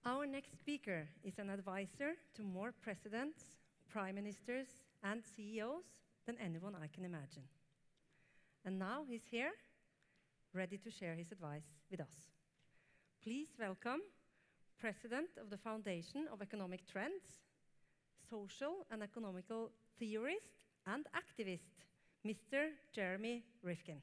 Our next speaker is an advisor to more presidents, prime ministers, and CEOs than anyone I can imagine. And now he's here, ready to share his advice with us. Please welcome President of the Foundation of Economic Trends, social and economical theorist and activist, Mr. Jeremy Rifkin.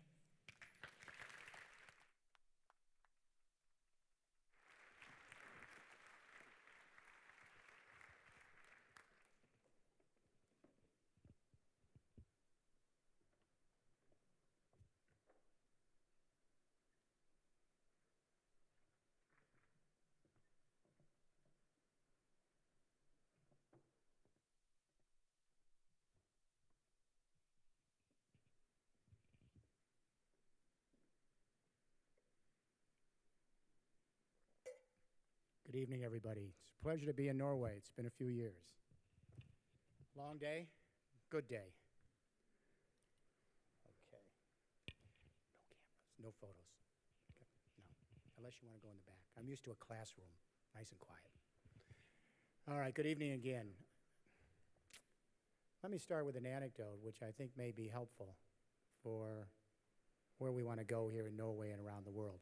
Good evening, everybody. It's a pleasure to be in Norway. It's been a few years. Long day, good day. Okay. No cameras, no photos. Okay. No, unless you want to go in the back. I'm used to a classroom, nice and quiet. All right, good evening again. Let me start with an anecdote, which I think may be helpful for where we want to go here in Norway and around the world.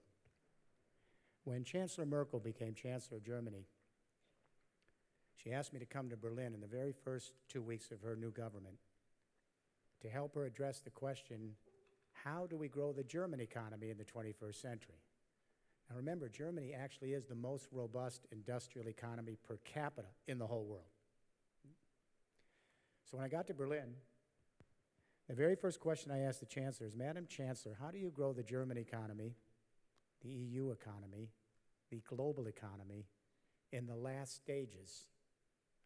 When Chancellor Merkel became Chancellor of Germany, she asked me to come to Berlin in the very first 2 weeks of her new government to help her address the question, how do we grow the German economy in the 21st century? Now remember, Germany actually is the most robust industrial economy per capita in the whole world. So when I got to Berlin, the very first question I asked the Chancellor is, Madam Chancellor, how do you grow the German economy, the EU economy, the global economy, in the last stages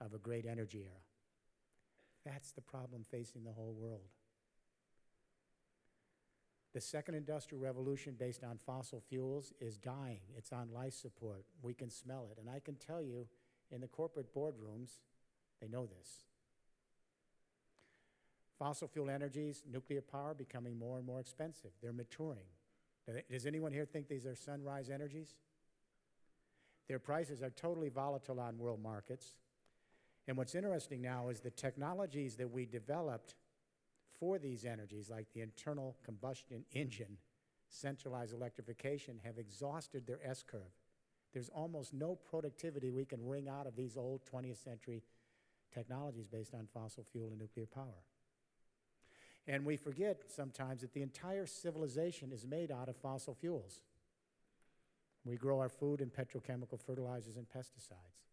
of a great energy era? That's the problem facing the whole world. The second industrial revolution based on fossil fuels is dying. It's on life support. We can smell it. And I can tell you, in the corporate boardrooms, they know this. Fossil fuel energies, nuclear power, becoming more and more expensive. They're maturing. Does anyone here think these are sunrise energies? Their prices are totally volatile on world markets. And what's interesting now is the technologies that we developed for these energies, like the internal combustion engine, centralized electrification, have exhausted their S-curve. There's almost no productivity we can wring out of these old 20th century technologies based on fossil fuel and nuclear power. And we forget sometimes that the entire civilization is made out of fossil fuels. We grow our food in petrochemical fertilizers and pesticides.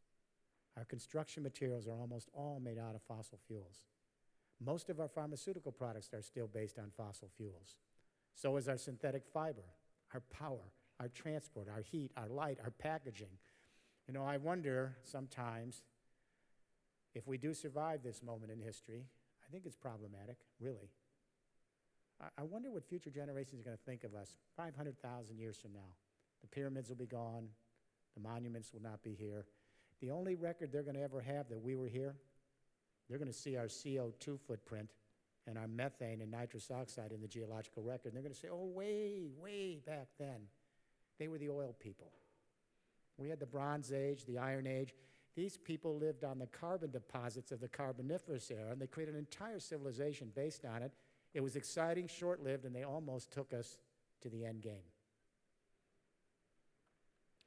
Our construction materials are almost all made out of fossil fuels. Most of our pharmaceutical products are still based on fossil fuels. So is our synthetic fiber, our power, our transport, our heat, our light, our packaging. You know, I wonder sometimes if we do survive this moment in history. I think it's problematic, really. I wonder what future generations are going to think of us 500,000 years from now. The pyramids will be gone. The monuments will not be here. The only record they're going to ever have that we were here, they're going to see our CO2 footprint and our methane and nitrous oxide in the geological record. And they're going to say, oh, way back then, they were the oil people. We had the Bronze Age, the Iron Age. These people lived on the carbon deposits of the Carboniferous era, and they created an entire civilization based on it. It was exciting, short-lived, and they almost took us to the end game.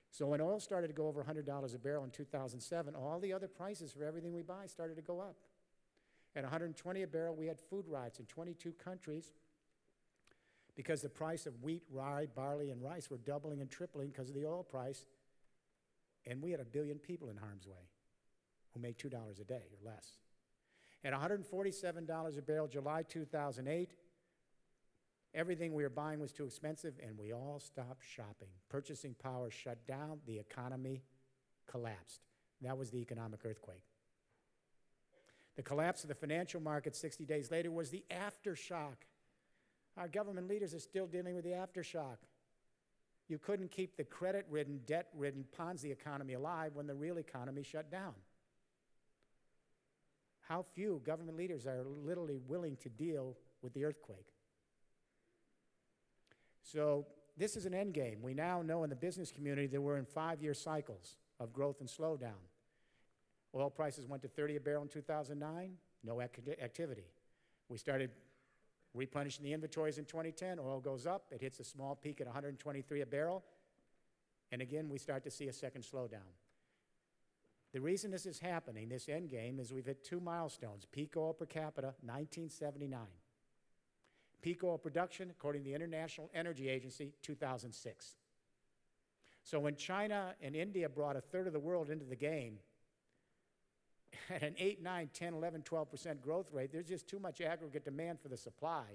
So when oil started to go over $100 a barrel in 2007, all the other prices for everything we buy started to go up. At $120 a barrel, we had food riots in 22 countries because the price of wheat, rye, barley, and rice were doubling and tripling because of the oil price. And we had 1 billion people in harm's way who made $2 a day or less. At $147 a barrel, July 2008, everything we were buying was too expensive, and we all stopped shopping. Purchasing power shut down. The economy collapsed. That was the economic earthquake. The collapse of the financial market 60 days later was the aftershock. Our government leaders are still dealing with the aftershock. You couldn't keep the credit-ridden, debt-ridden Ponzi economy alive when the real economy shut down. How few government leaders are literally willing to deal with the earthquake. So this is an end game. We now know in the business community that we're in 5-year cycles. of growth and slowdown. Oil prices went to 30 a barrel in 2009, no activity. We started replenishing the inventories in 2010. Oil goes up, it hits a small peak at 123 a barrel, and again, we start to see a second slowdown. The reason this is happening, this end game, is we've hit two milestones. Peak oil per capita, 1979. Peak oil production, according to the International Energy Agency, 2006. So when China and India brought a third of the world into the game, at an 8, 9, 10, 11, 12% growth rate, there's just too much aggregate demand for the supply.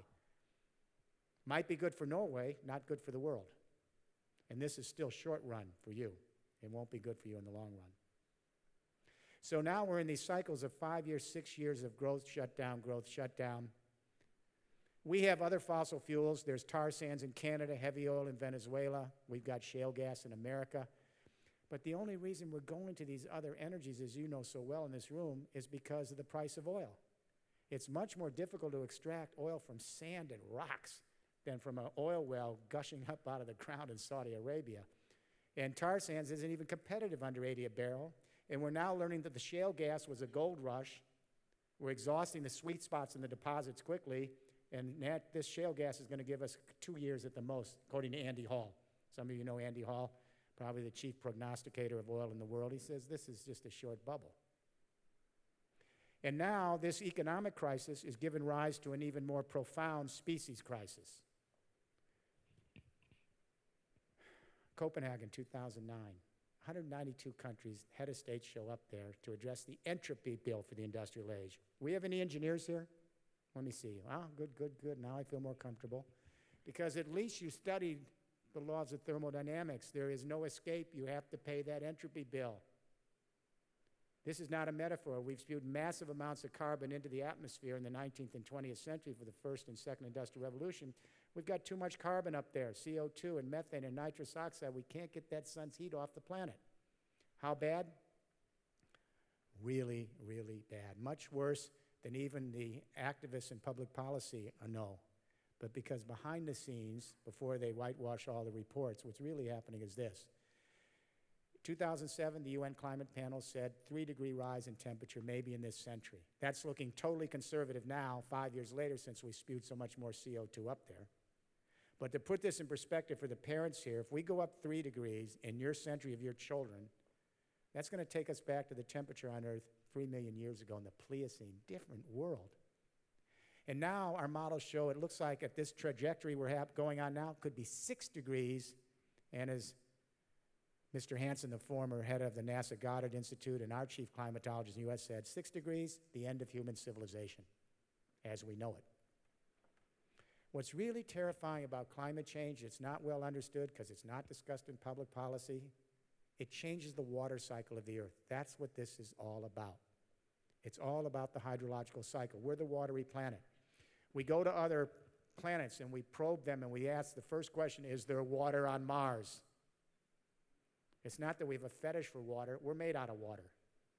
Might be good for Norway, not good for the world. And this is still short run for you. It won't be good for you in the long run. So now we're in these cycles of 5 years, 6 years of growth, shutdown, growth, shutdown. We have other fossil fuels. There's tar sands in Canada, heavy oil in Venezuela. We've got shale gas in America. But the only reason we're going to these other energies, as you know so well in this room, is because of the price of oil. It's much more difficult to extract oil from sand and rocks than from an oil well gushing up out of the ground in Saudi Arabia. And tar sands isn't even competitive under 80 a barrel. And we're now learning that the shale gas was a gold rush. We're exhausting the sweet spots in the deposits quickly, and this shale gas is going to give us 2 years at the most, according to Andy Hall. Some of you know Andy Hall, probably the chief prognosticator of oil in the world. He says this is just a short bubble. And now this economic crisis is giving rise to an even more profound species crisis. Copenhagen, 2009. 192 countries, head of states show up there to address the Entropy Bill for the industrial age. We have any engineers here? Let me see. Oh, good, good, good. Now I feel more comfortable. Because at least you studied the laws of thermodynamics. There is no escape. You have to pay that Entropy Bill. This is not a metaphor. We've spewed massive amounts of carbon into the atmosphere in the 19th and 20th century for the first and second industrial revolution. We've got too much carbon up there, CO2 and methane and nitrous oxide. We can't get that sun's heat off the planet. How bad? Really, really bad. Much worse than even the activists in public policy know. But because behind the scenes, before they whitewash all the reports, what's really happening is this. 2007, the UN Climate Panel said 3-degree rise in temperature maybe in this century. That's looking totally conservative now, 5 years later, since we spewed so much more CO2 up there. But to put this in perspective for the parents here, if we go up 3 degrees in your century of your children, that's going to take us back to the temperature on Earth 3 million years ago in the Pliocene. Different world. And now our models show it looks like at this trajectory we're going on now could be 6 degrees. And as Mr. Hansen, the former head of the NASA Goddard Institute and our chief climatologist in the U.S. said, 6 degrees, the end of human civilization as we know it. What's really terrifying about climate change, it's not well understood because it's not discussed in public policy. It changes the water cycle of the Earth. That's what this is all about. It's all about the hydrological cycle. We're the watery planet. We go to other planets and we probe them and we ask the first question, is there water on Mars? It's not that we have a fetish for water. We're made out of water,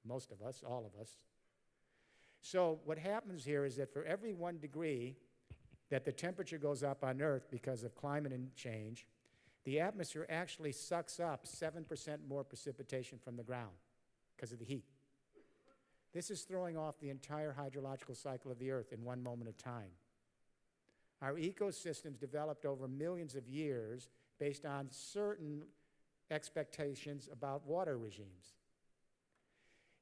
most of us, all of us. So what happens here is that for every 1 degree that the temperature goes up on Earth because of climate change, the atmosphere actually sucks up 7% more precipitation from the ground because of the heat. This is throwing off the entire hydrological cycle of the Earth in one moment of time. Our ecosystems developed over millions of years based on certain expectations about water regimes.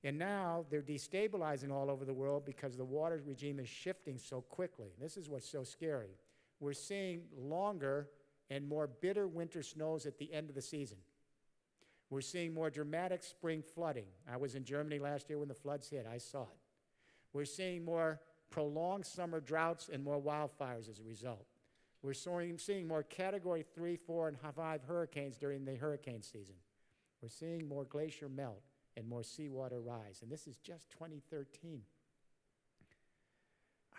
And now they're destabilizing all over the world because the water regime is shifting so quickly. This is what's so scary. We're seeing longer and more bitter winter snows at the end of the season. We're seeing more dramatic spring flooding. I was in Germany last year when the floods hit. I saw it. We're seeing more prolonged summer droughts and more wildfires as a result. We're seeing more Category 3, 4, and 5 hurricanes during the hurricane season. We're seeing more glacier melt and more seawater rise. And this is just 2013.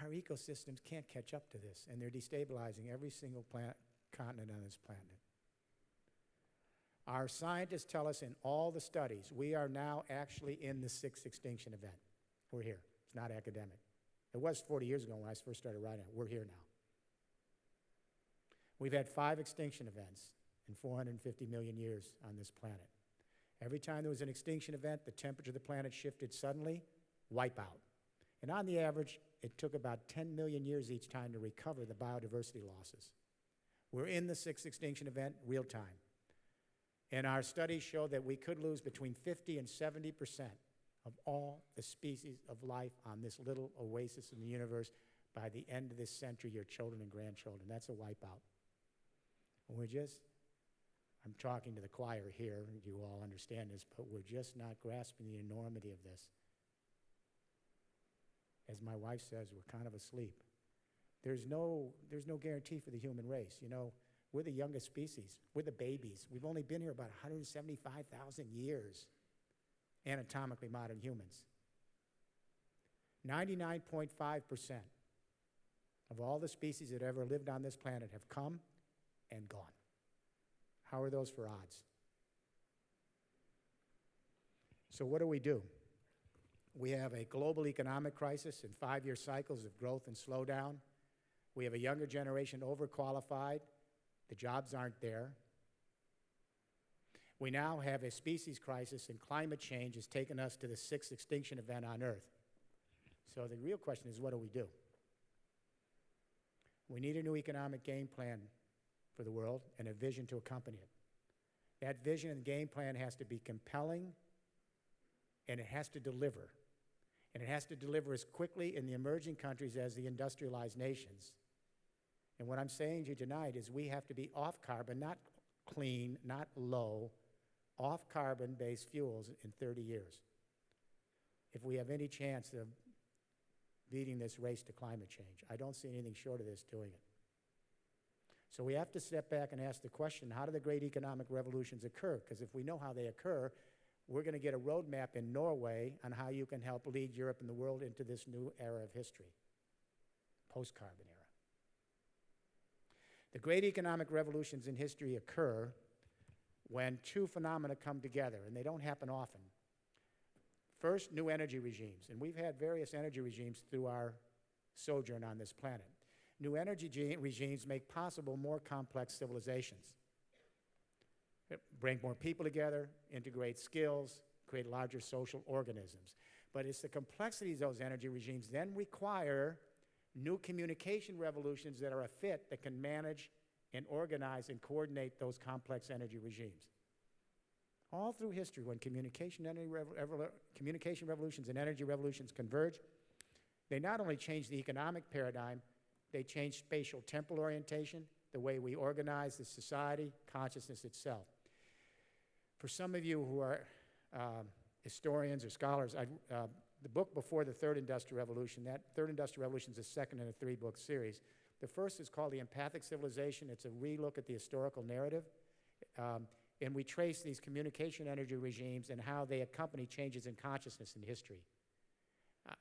Our ecosystems can't catch up to this, and they're destabilizing every single continent on this planet. Our scientists tell us in all the studies, we are now actually in the 6th extinction event. We're here. It's not academic. It was 40 years ago when I first started writing it. We're here now. We've had 5 extinction events in 450 million years on this planet. Every time there was an extinction event, the temperature of the planet shifted suddenly, wipe out. And on the average, it took about 10 million years each time to recover the biodiversity losses. We're in the sixth extinction event, real time. And our studies show that we could lose between 50 and 70% of all the species of life on this little oasis in the universe by the end of this century, your children and grandchildren. That's a wipeout. I'm talking to the choir here, you all understand this, but we're just not grasping the enormity of this. As my wife says, we're kind of asleep. There's no guarantee for the human race. You know, we're the youngest species. We're the babies. We've only been here about 175,000 years, anatomically modern humans. 99.5% of all the species that ever lived on this planet have come and gone. How are those for odds? So what do? We have a global economic crisis in 5-year cycles of growth and slowdown. We have a younger generation overqualified. The jobs aren't there. We now have a species crisis, and climate change has taken us to the 6th extinction event on Earth. So the real question is, what do? We need a new economic game plan for the world and a vision to accompany it. That vision and game plan has to be compelling, and it has to deliver. And it has to deliver as quickly in the emerging countries as the industrialized nations. And what I'm saying to you tonight is we have to be off carbon, not clean, not low, off carbon-based fuels in 30 years if we have any chance of beating this race to climate change. I don't see anything short of this doing it. So we have to step back and ask the question, how do the great economic revolutions occur? Because if we know how they occur, we're going to get a roadmap in Norway on how you can help lead Europe and the world into this new era of history, post-carbon era. The great economic revolutions in history occur when two phenomena come together, and they don't happen often. First, new energy regimes, and we've had various energy regimes through our sojourn on this planet. New energy regimes make possible more complex civilizations. Bring more people together, integrate skills, create larger social organisms. But it's the complexity of those energy regimes then require new communication revolutions that are a fit that can manage and organize and coordinate those complex energy regimes. All through history, when communication revolutions and energy revolutions converge, they not only change the economic paradigm, they change spatial temporal orientation, the way we organize the society, consciousness itself. For some of you who are historians or scholars, the book before the Third Industrial Revolution, that Third Industrial Revolution is the second in a 3-book series. The first is called The Empathic Civilization. It's a relook at the historical narrative. And we trace these communication energy regimes and how they accompany changes in consciousness in history.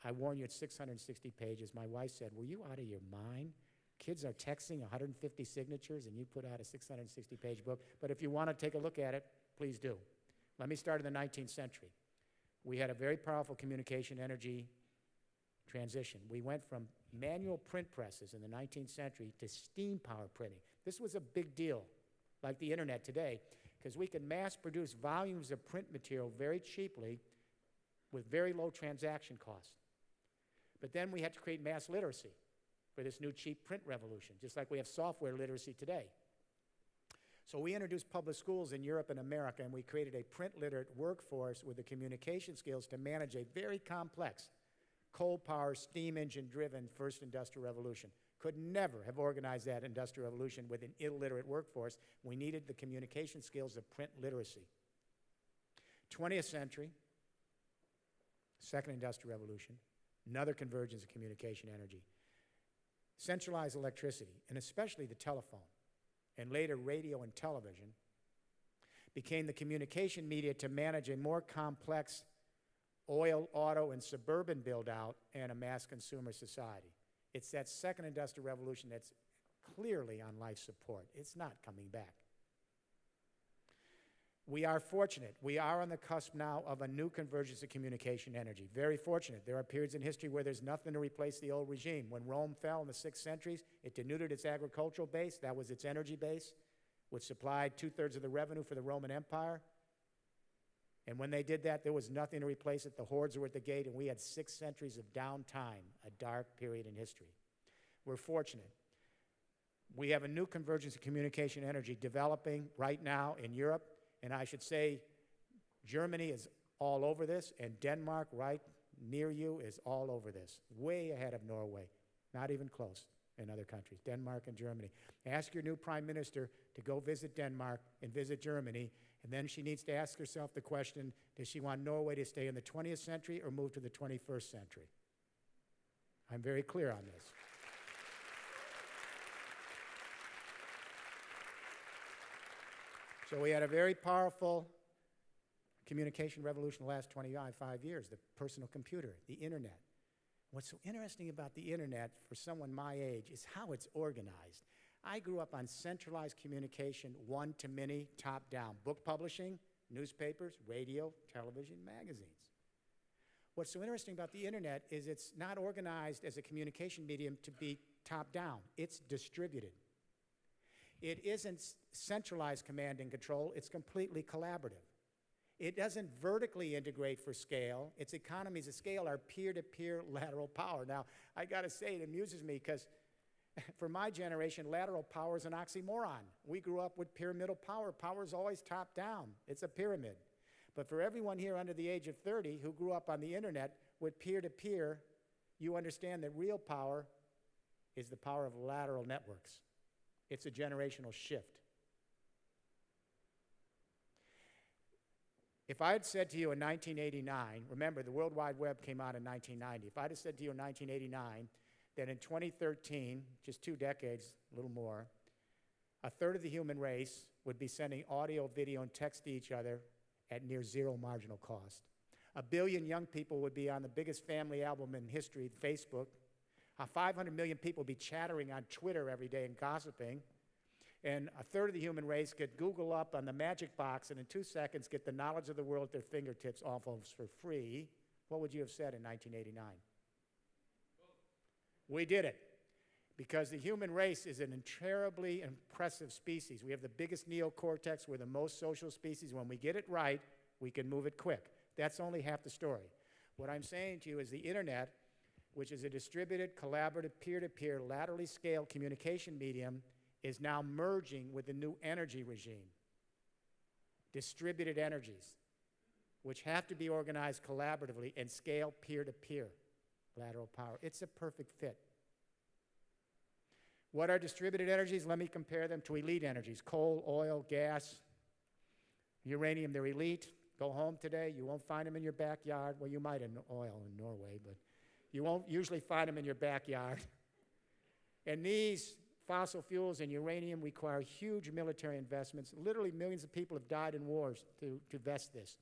I warn you, it's 660 pages. My wife said, were you out of your mind? Kids are texting 150 signatures and you put out a 660-page book. But if you want to take a look at it, please do. Let me start in the 19th century. We had a very powerful communication energy transition. We went from manual print presses in the 19th century to steam power printing. This was a big deal, like the internet today, because we could mass produce volumes of print material very cheaply with very low transaction costs. But then we had to create mass literacy for this new cheap print revolution, just like we have software literacy today. So we introduced public schools in Europe and America, and we created a print-literate workforce with the communication skills to manage a very complex coal-powered, steam engine-driven first industrial revolution. Could never have organized that industrial revolution with an illiterate workforce. We needed the communication skills of print literacy. 20th century, second industrial revolution, another convergence of communication energy. Centralized electricity, and especially the telephone, and later radio and television, became the communication media to manage a more complex oil, auto, and suburban build-out and a mass consumer society. It's that second industrial revolution that's clearly on life support. It's not coming back. We are fortunate. We are on the cusp now of a new convergence of communication energy. Very fortunate. There are periods in history where there's nothing to replace the old regime. When Rome fell in the 6th centuries, it denuded its agricultural base. That was its energy base, which supplied 2/3 of the revenue for the Roman Empire. And when they did that, there was nothing to replace it. The hordes were at the gate, and we had 6 centuries of downtime, a dark period in history. We're fortunate. We have a new convergence of communication energy developing right now in Europe, and I should say Germany is all over this, and Denmark, right near you, is all over this, way ahead of Norway, not even close in other countries, Denmark and Germany. Ask your new prime minister to go visit Denmark and visit Germany, and then she needs to ask herself the question, does she want Norway to stay in the 20th century or move to the 21st century? I'm very clear on this. So we had a very powerful communication revolution the last 25 years, the personal computer, the internet. What's so interesting about the internet for someone my age is how it's organized. I grew up on centralized communication, one-to-many, top-down, book publishing, newspapers, radio, television, magazines. What's so interesting about the internet is it's not organized as a communication medium to be top-down. It's distributed. It isn't centralized command and control. It's completely collaborative. It doesn't vertically integrate for scale. Its economies of scale are peer-to-peer lateral power. Now, I got to say, it amuses me because for my generation, lateral power is an oxymoron. We grew up with pyramidal power. Power is always top-down. It's a pyramid. But for everyone here under the age of 30 who grew up on the internet with peer-to-peer, you understand that real power is the power of lateral networks. It's a generational shift. If I had said to you in 1989, remember the World Wide Web came out in 1990, if I had said to you in 1989 that in 2013, just 2 decades, a little more, a third of the human race would be sending audio, video, and text to each other at near zero marginal cost. 1 billion young people would be on the biggest family album in history, Facebook. 500 million people would be chattering on Twitter every day and gossiping. And a third of the human race could Google up on the magic box and in 2 seconds get the knowledge of the world at their fingertips almost for free. What would you have said in 1989? We did it. Because the human race is an terribly impressive species. We have the biggest neocortex. We're the most social species. When we get it right, we can move it quick. That's only half the story. What I'm saying to you is the internet, which is a distributed, collaborative, peer-to-peer, laterally scaled communication medium, is now merging with the new energy regime. Distributed energies, which have to be organized collaboratively and scale peer-to-peer, lateral power. It's a perfect fit. What are distributed energies? Let me compare them to elite energies. Coal, oil, gas, uranium, they're elite. Go home today, you won't find them in your backyard. Well, you might in oil in Norway, but you won't usually find them in your backyard. And these fossil fuels and uranium require huge military investments. Literally millions of people have died in wars to vest this.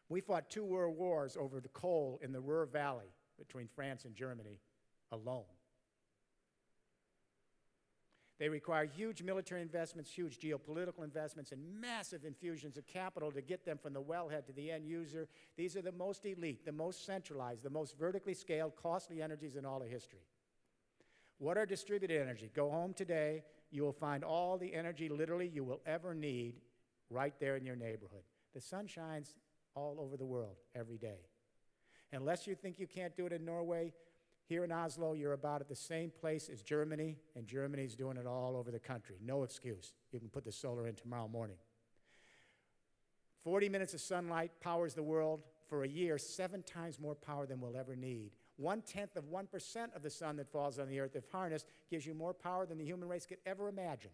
We fought 2 world wars over the coal in the Ruhr Valley between France and Germany alone. They require huge military investments, huge geopolitical investments, and massive infusions of capital to get them from the wellhead to the end user. These are the most elite, the most centralized, the most vertically scaled, costly energies in all of history. What are distributed energy? Go home today, you will find all the energy literally you will ever need right there in your neighborhood. The sun shines all over the world every day. Unless you think you can't do it in Norway, here in Oslo, you're about at the same place as Germany, and Germany's doing it all over the country. No excuse. You can put the solar in tomorrow morning. 40 minutes of sunlight powers the world for a year, 7 times more power than we'll ever need. 1/10 of 1% of the sun that falls on the earth, if harnessed, gives you more power than the human race could ever imagine.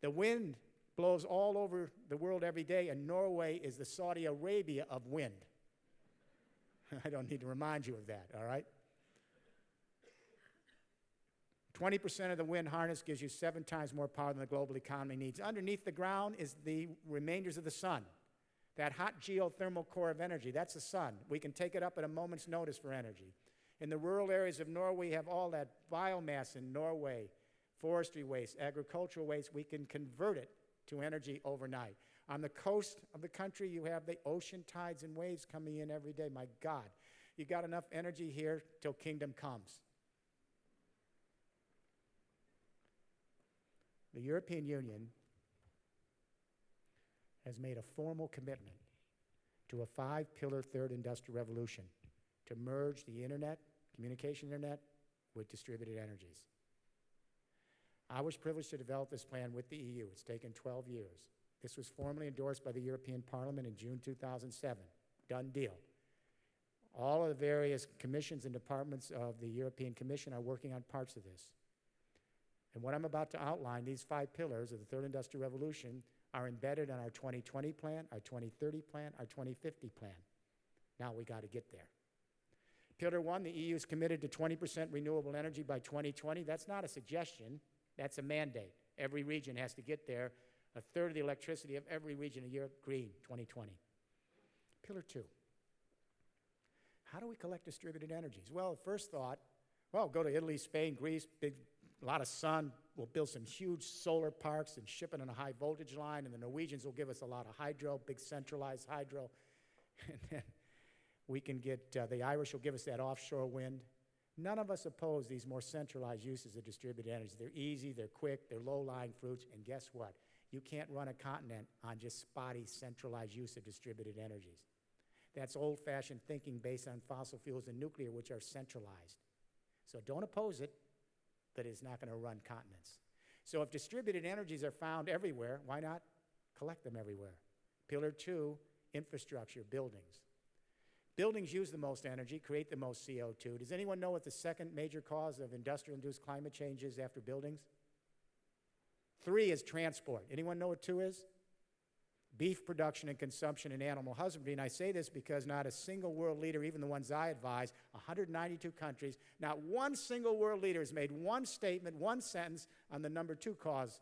The wind blows all over the world every day, and Norway is the Saudi Arabia of wind. I don't need to remind you of that, all right? 20% of the wind harness gives you 7 times more power than the global economy needs. Underneath the ground is the remainders of the sun. That hot geothermal core of energy, that's the sun. We can take it up at a moment's notice for energy. In the rural areas of Norway, we have all that biomass in Norway, forestry waste, agricultural waste. We can convert it to energy overnight. On the coast of the country, you have the ocean tides and waves coming in every day. My God, you got enough energy here till kingdom comes. The European Union has made a formal commitment to a 5-pillar third industrial revolution to merge the internet, communication internet, with distributed energies. I was privileged to develop this plan with the EU. It's taken 12 years. This was formally endorsed by the European Parliament in June 2007. Done deal. All of the various commissions and departments of the European Commission are working on parts of this. And what I'm about to outline, these 5 pillars of the third industrial revolution, are embedded in our 2020 plan, our 2030 plan, our 2050 plan. Now we got to get there. Pillar 1, the EU is committed to 20% renewable energy by 2020. That's not a suggestion, that's a mandate. Every region has to get there. A third of the electricity of every region in Europe, green, 2020. Pillar 2, how do we collect distributed energies? Well, first thought, well, go to Italy, Spain, Greece, a lot of sun. We'll build some huge solar parks and ship it on a high voltage line, and the Norwegians will give us a lot of hydro, big centralized hydro. And then we can get, the Irish will give us that offshore wind. None of us oppose these more centralized uses of distributed energy. They're easy, they're quick, they're low-lying fruits, and guess what? You can't run a continent on just spotty centralized use of distributed energies. That's old-fashioned thinking based on fossil fuels and nuclear, which are centralized. So don't oppose it, but it's not going to run continents. So if distributed energies are found everywhere, why not collect them everywhere? Pillar 2, infrastructure, buildings. Buildings use the most energy, create the most CO2. Does anyone know what the second major cause of industrial-induced climate change is after buildings? 3 is transport. Anyone know what 2 is? Beef production and consumption and animal husbandry. And I say this because not a single world leader, even the ones I advise, 192 countries, not one single world leader has made one statement, one sentence on the number 2 cause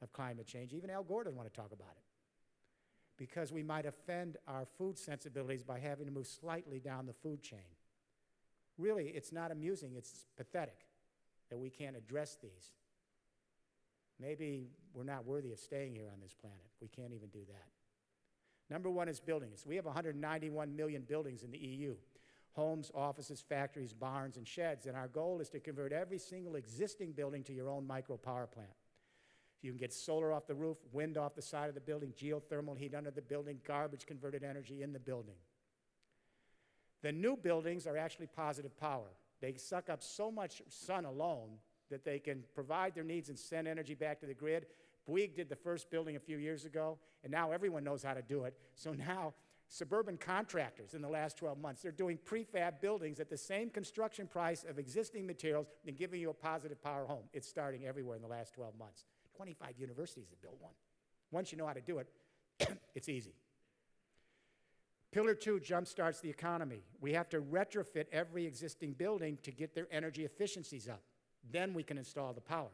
of climate change. Even Al Gore doesn't want to talk about it. Because we might offend our food sensibilities by having to move slightly down the food chain. Really, it's not amusing, it's pathetic that we can't address these. Maybe we're not worthy of staying here on this planet. We can't even do that. Number 1 is buildings. We have 191 million buildings in the EU. Homes, offices, factories, barns, and sheds. And our goal is to convert every single existing building to your own micro power plant. You can get solar off the roof, wind off the side of the building, geothermal heat under the building, garbage converted energy in the building. The new buildings are actually positive power. They suck up so much sun alone that they can provide their needs and send energy back to the grid. Bouygues did the first building a few years ago, and now everyone knows how to do it. So now suburban contractors in the last 12 months, they're doing prefab buildings at the same construction price of existing materials and giving you a positive power home. It's starting everywhere in the last 12 months. 25 universities have built one. Once you know how to do it, it's easy. Pillar 2 jumpstarts the economy. We have to retrofit every existing building to get their energy efficiencies up. Then we can install the power.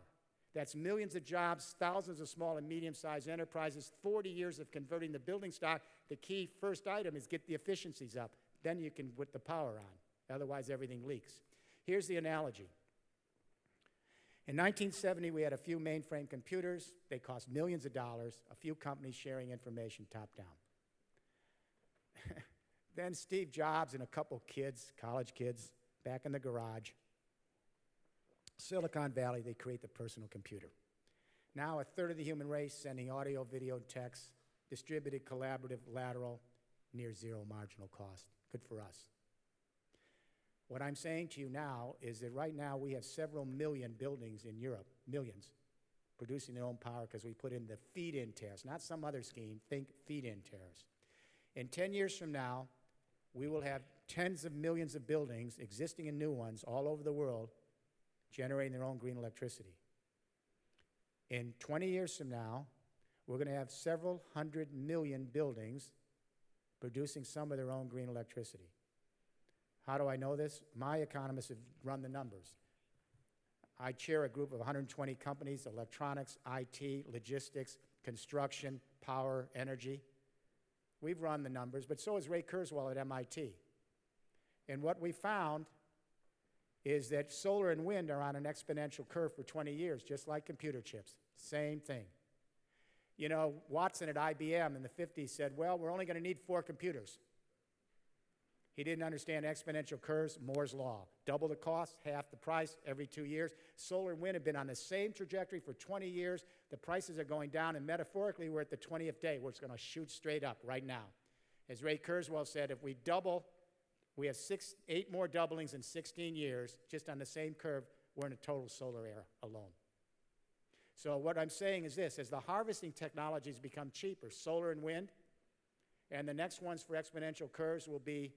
That's millions of jobs, thousands of small and medium-sized enterprises, 40 years of converting the building stock. The key first item is get the efficiencies up. Then you can put the power on. Otherwise, everything leaks. Here's the analogy. In 1970, we had a few mainframe computers. They cost millions of dollars, a few companies sharing information top-down. Then Steve Jobs and a couple kids, college kids, back in the garage, Silicon Valley, they create the personal computer. Now a third of the human race sending audio, video, text, distributed, collaborative, lateral, near zero marginal cost. Good for us. What I'm saying to you now is that right now we have several million buildings in Europe, millions, producing their own power because we put in the feed-in tariffs, not some other scheme, think feed-in tariffs. In 10 years from now, we will have tens of millions of buildings, existing and new ones, all over the world, generating their own green electricity. In 20 years from now, we're going to have several 100 million buildings producing some of their own green electricity. How do I know this? My economists have run the numbers. I chair a group of 120 companies, electronics, IT, logistics, construction, power, energy. We've run the numbers, but so has Ray Kurzweil at MIT. And what we found is that solar and wind are on an exponential curve for 20 years, just like computer chips. Same thing. You know, Watson at IBM in the 50s said, well, we're only going to need 4 computers. He didn't understand exponential curves, Moore's law. Double the cost, half the price every 2 years. Solar and wind have been on the same trajectory for 20 years. The prices are going down, and metaphorically, we're at the 20th day where it's going to shoot straight up right now. As Ray Kurzweil said, if we double, we have 8 more doublings in 16 years, just on the same curve, we're in a total solar era alone. So what I'm saying is this: as the harvesting technologies become cheaper, solar and wind, and the next ones for exponential curves will be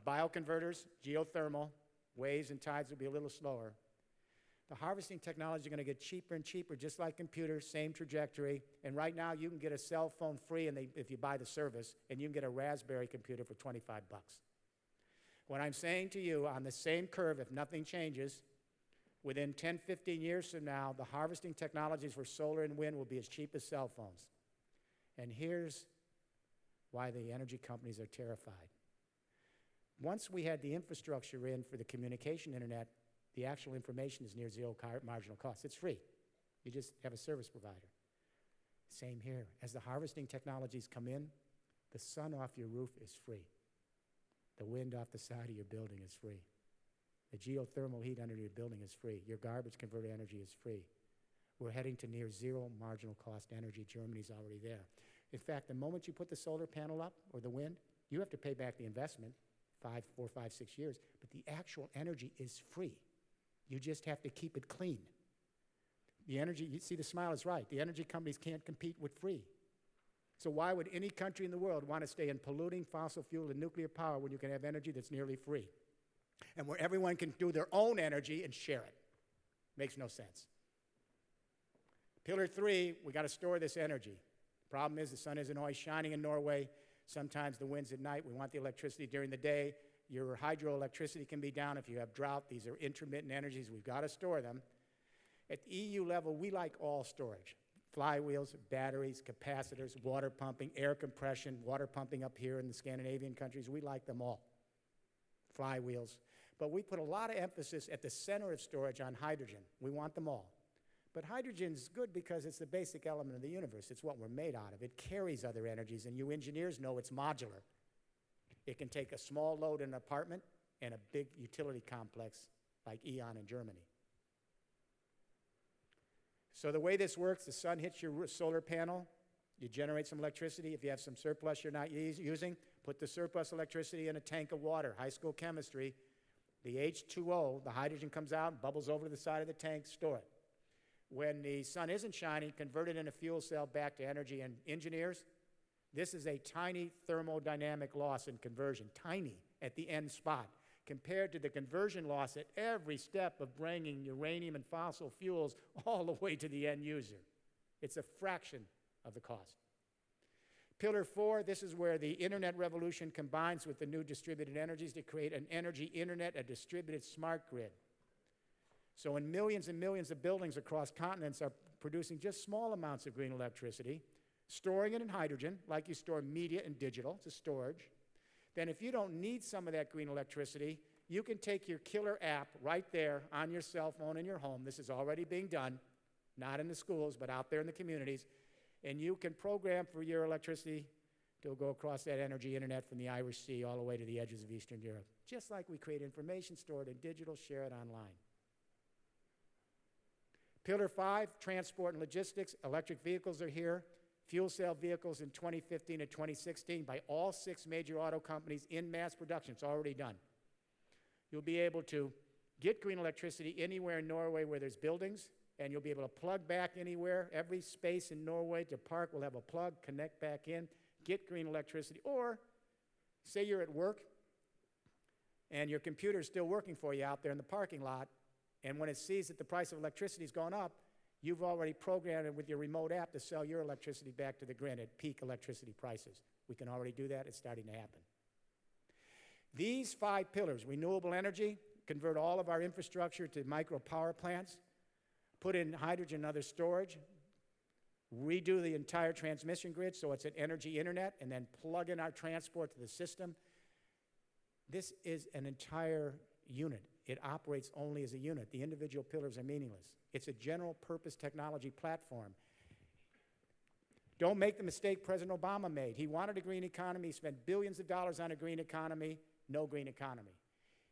bioconverters, geothermal, waves and tides will be a little slower. The harvesting technology is going to get cheaper and cheaper, just like computers, same trajectory. And right now, you can get a cell phone free if you buy the service, and you can get a Raspberry computer for 25 bucks. What I'm saying to you, on the same curve, if nothing changes, within 10, 15 years from now, the harvesting technologies for solar and wind will be as cheap as cell phones. And here's why the energy companies are terrified. Once we had the infrastructure in for the communication internet, the actual information is near zero marginal cost. It's free. You just have a service provider. Same here. As the harvesting technologies come in, the sun off your roof is free. The wind off the side of your building is free. The geothermal heat under your building is free. Your garbage converted energy is free. We're heading to near zero marginal cost energy. Germany's already there. In fact, the moment you put the solar panel up or the wind, you have to pay back the investment, 4, 5, 6 years, but the actual energy is free. You just have to keep it clean. The energy, you see the smile is right. The energy companies can't compete with free. So why would any country in the world want to stay in polluting fossil fuel and nuclear power when you can have energy that's nearly free? And where everyone can do their own energy and share it. Makes no sense. Pillar 3, we got to store this energy. Problem is the sun isn't always shining in Norway. Sometimes the wind's at night. We want the electricity during the day. Your hydroelectricity can be down if you have drought. These are intermittent energies. We've got to store them. At the EU level, we like all storage. Flywheels, batteries, capacitors, water pumping, air compression, water pumping up here in the Scandinavian countries. We like them all. Flywheels. But we put a lot of emphasis at the center of storage on hydrogen. We want them all. But hydrogen's good because it's the basic element of the universe. It's what we're made out of. It carries other energies, and you engineers know it's modular. It can take a small load in an apartment and a big utility complex like E.ON in Germany. So the way this works, the sun hits your solar panel, you generate some electricity. If you have some surplus you're not using, put the surplus electricity in a tank of water, high school chemistry. The H2O, the hydrogen comes out, bubbles over to the side of the tank, store it. When the sun isn't shining, convert it in a fuel cell back to energy. And engineers, this is a tiny thermodynamic loss in conversion, tiny at the end spot, compared to the conversion loss at every step of bringing uranium and fossil fuels all the way to the end user. It's a fraction of the cost. Pillar 4, this is where the internet revolution combines with the new distributed energies to create an energy internet, a distributed smart grid. So when millions and millions of buildings across continents are producing just small amounts of green electricity, storing it in hydrogen, like you store media and digital, it's a storage, then if you don't need some of that green electricity, you can take your killer app right there on your cell phone in your home. This is already being done, not in the schools, but out there in the communities. And you can program for your electricity to go across that energy internet from the Irish Sea all the way to the edges of Eastern Europe. Just like we create information, store it in digital, share it online. Pillar 5, transport and logistics. Electric vehicles are here. Fuel cell vehicles in 2015 and 2016 by all 6 major auto companies in mass production. It's already done. You'll be able to get green electricity anywhere in Norway where there's buildings, and you'll be able to plug back anywhere. Every space in Norway to park will have a plug, connect back in, get green electricity. Or say you're at work and your computer's still working for you out there in the parking lot, and when it sees that the price of electricity's gone up, you've already programmed it with your remote app to sell your electricity back to the grid at peak electricity prices. We can already do that. It's starting to happen. These 5 pillars, renewable energy, convert all of our infrastructure to micro power plants, put in hydrogen and other storage, redo the entire transmission grid so it's an energy internet, and then plug in our transport to the system. This is an entire unit. It operates only as a unit. The individual pillars are meaningless. It's a general purpose technology platform. Don't make the mistake President Obama made. He wanted a green economy, spent billions of dollars on a green economy, no green economy,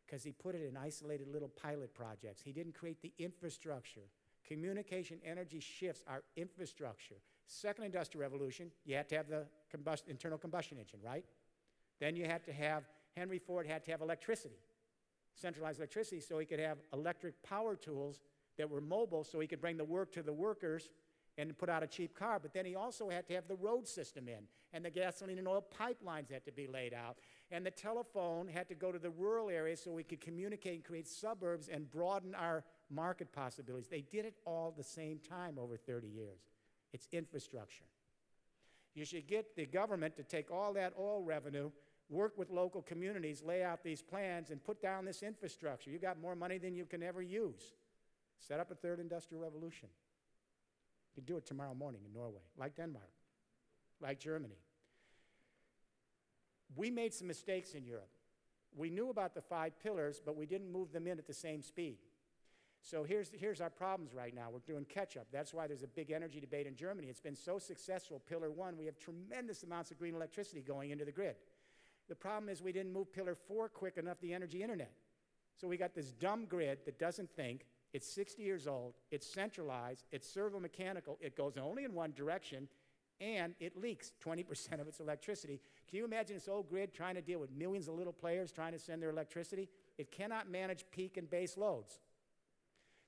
because he put it in isolated little pilot projects. He didn't create the infrastructure. Communication energy shifts our infrastructure. Second industrial revolution, you had to have the internal combustion engine, right? Then you had to have, Henry Ford had to have electricity, centralized electricity, so he could have electric power tools that were mobile so he could bring the work to the workers and put out a cheap car. But then he also had to have the road system in, and the gasoline and oil pipelines had to be laid out, and the telephone had to go to the rural areas so we could communicate and create suburbs and broaden our market possibilities. They did it all at the same time over 30 years. It's infrastructure. You should get the government to take all that oil revenue, work with local communities, lay out these plans, and put down this infrastructure. You got more money than you can ever use. Set up a third industrial revolution. You could do it tomorrow morning in Norway, like Denmark, like Germany. We made some mistakes in Europe. We knew about the 5 pillars, but we didn't move them in at the same speed. So here's our problems right now. We're doing catch-up. That's why there's a big energy debate in Germany. It's been so successful, Pillar 1, we have tremendous amounts of green electricity going into the grid. The problem is we didn't move Pillar 4 quick enough, the energy internet. So we got this dumb grid that doesn't think. It's 60 years old. It's centralized. It's servo-mechanical. It goes only in one direction, and it leaks 20% of its electricity. Can you imagine this old grid trying to deal with millions of little players trying to send their electricity? It cannot manage peak and base loads.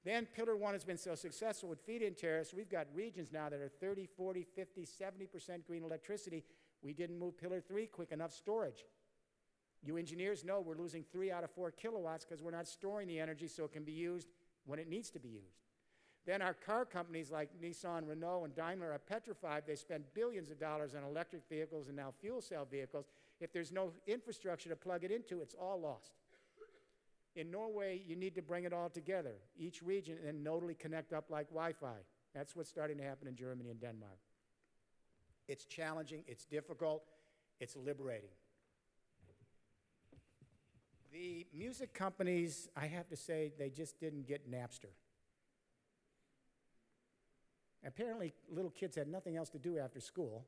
Then Pillar 1 has been so successful with feed-in tariffs, we've got regions now that are 30, 40, 50, 70% green electricity. We didn't move Pillar 3 quick enough, storage. You engineers know we're losing 3 out of 4 kilowatts because we're not storing the energy so it can be used when it needs to be used. Then our car companies like Nissan, Renault, and Daimler are petrified. They spend billions of dollars on electric vehicles and now fuel cell vehicles. If there's no infrastructure to plug it into, it's all lost. In Norway, you need to bring it all together, each region, and nodally connect up like Wi-Fi. That's what's starting to happen in Germany and Denmark. It's challenging, it's difficult, it's liberating. The music companies, I have to say, they just didn't get Napster. Apparently, little kids had nothing else to do after school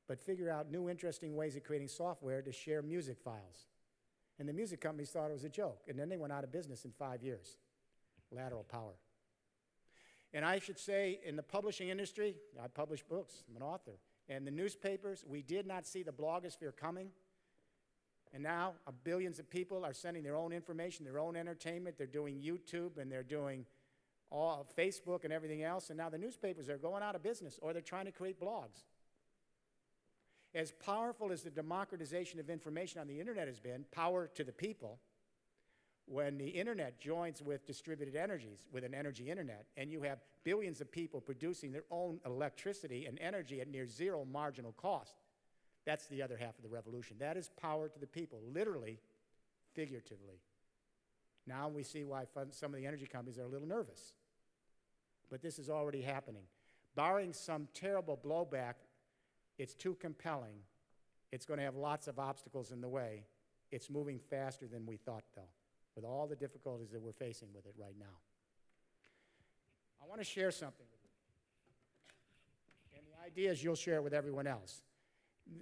but figure out new interesting ways of creating software to share music files. And the music companies thought it was a joke, and then they went out of business in 5 years. Lateral Power. And I should say, in the publishing industry, I publish books, I'm an author, and the newspapers, we did not see the blogosphere coming. And now, billions of people are sending their own information, their own entertainment. They're doing YouTube, and they're doing all Facebook and everything else. And now the newspapers are going out of business, or they're trying to create blogs. As powerful as the democratization of information on the internet has been, power to the people, when the internet joins with distributed energies, with an energy internet, and you have billions of people producing their own electricity and energy at near zero marginal cost, that's the other half of the revolution. That is power to the people, literally, figuratively. Now we see why some of the energy companies are a little nervous. But this is already happening. Barring some terrible blowback, it's too compelling. It's going to have lots of obstacles in the way. It's moving faster than we thought, though, with all the difficulties that we're facing with it right now. I want to share something with you. And the idea is you'll share it with everyone else.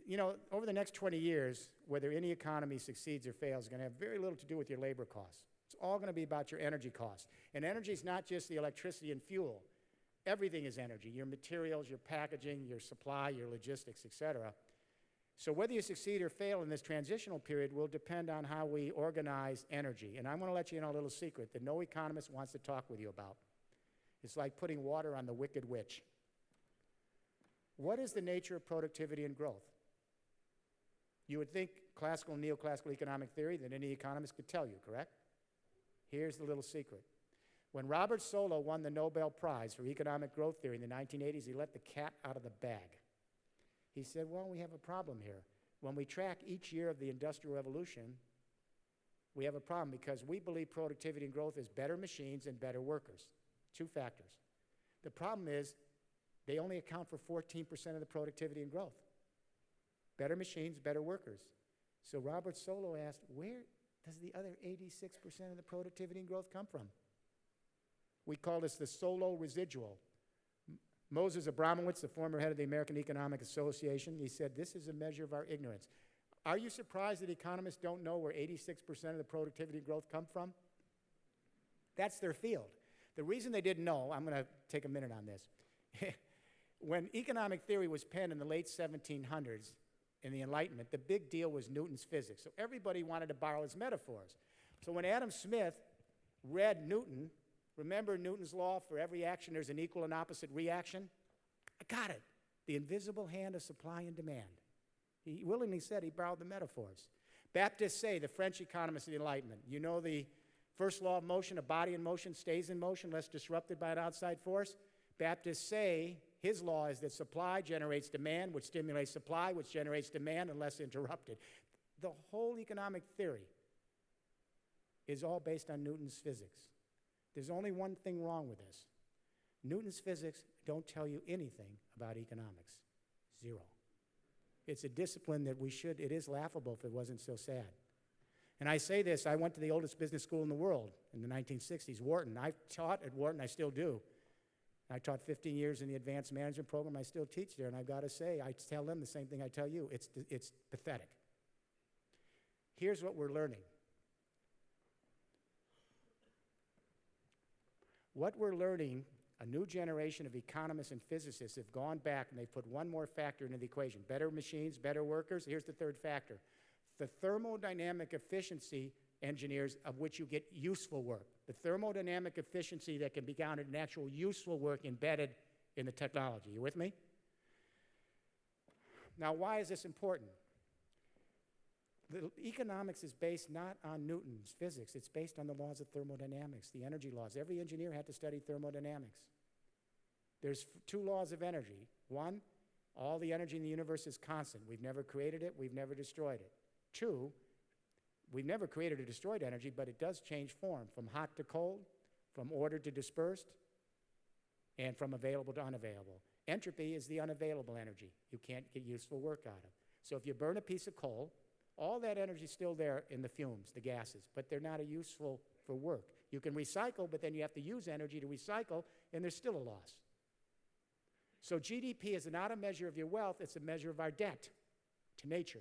You know, over the next 20 years, whether any economy succeeds or fails is going to have very little to do with your labor costs. It's all going to be about your energy costs. And energy is not just the electricity and fuel. Everything is energy, your materials, your packaging, your supply, your logistics, et cetera. So whether you succeed or fail in this transitional period will depend on how we organize energy. And I want to let you know a little secret that no economist wants to talk with you about. It's like putting water on the wicked witch. What is the nature of productivity and growth? You would think classical and neoclassical economic theory that any economist could tell you, correct? Here's the little secret. When Robert Solow won the Nobel Prize for economic growth theory in the 1980s, he let the cat out of the bag. He said, well, we have a problem here. When we track each year of the Industrial Revolution, we have a problem because we believe productivity and growth is better machines and better workers. 2 factors. The problem is they only account for 14% of the productivity and growth. Better machines, better workers. So Robert Solow asked, where does the other 86% of the productivity and growth come from? We call this the Solow residual. Moses Abramowitz, the former head of the American Economic Association, he said, this is a measure of our ignorance. Are you surprised that economists don't know where 86% of the productivity and growth come from? That's their field. The reason they didn't know, I'm going to take a minute on this. When economic theory was penned in the late 1700s, in the Enlightenment, the big deal was Newton's physics. So everybody wanted to borrow his metaphors. So when Adam Smith read Newton, remember Newton's law, for every action there's an equal and opposite reaction? I got it. The invisible hand of supply and demand. He willingly said he borrowed the metaphors. Baptists say, the French economists of the Enlightenment, you know the first law of motion, a body in motion stays in motion unless disrupted by an outside force? Baptists say his law is that supply generates demand, which stimulates supply, which generates demand unless interrupted. The whole economic theory is all based on Newton's physics. There's only one thing wrong with this. Newton's physics don't tell you anything about economics. Zero. It's a discipline that it is laughable if it wasn't so sad. And I say this, I went to the oldest business school in the world in the 1960s, Wharton. I taught at Wharton, I still do. I taught 15 years in the advanced management program. I still teach there, and I've got to say, I tell them the same thing I tell you. It's pathetic. Here's what we're learning. What we're learning, a new generation of economists and physicists have gone back and they've put one more factor into the equation. Better machines, better workers. Here's the third factor. The thermodynamic efficiency engineers of which you get useful work. The thermodynamic efficiency that can be counted in actual useful work embedded in the technology. You with me? Now, why is this important? The economics is based not on Newton's physics. It's based on the laws of thermodynamics, the energy laws. Every engineer had to study thermodynamics. There's two laws of energy. One, all the energy in the universe is constant. We've never created it. We've never destroyed it. Two, we've never created or destroyed energy, but it does change form from hot to cold, from ordered to dispersed, and from available to unavailable. Entropy is the unavailable energy you can't get useful work out of. So if you burn a piece of coal, all that energy is still there in the fumes, the gases, but they're not useful for work. You can recycle, but then you have to use energy to recycle, and there's still a loss. So GDP is not a measure of your wealth, it's a measure of our debt to nature.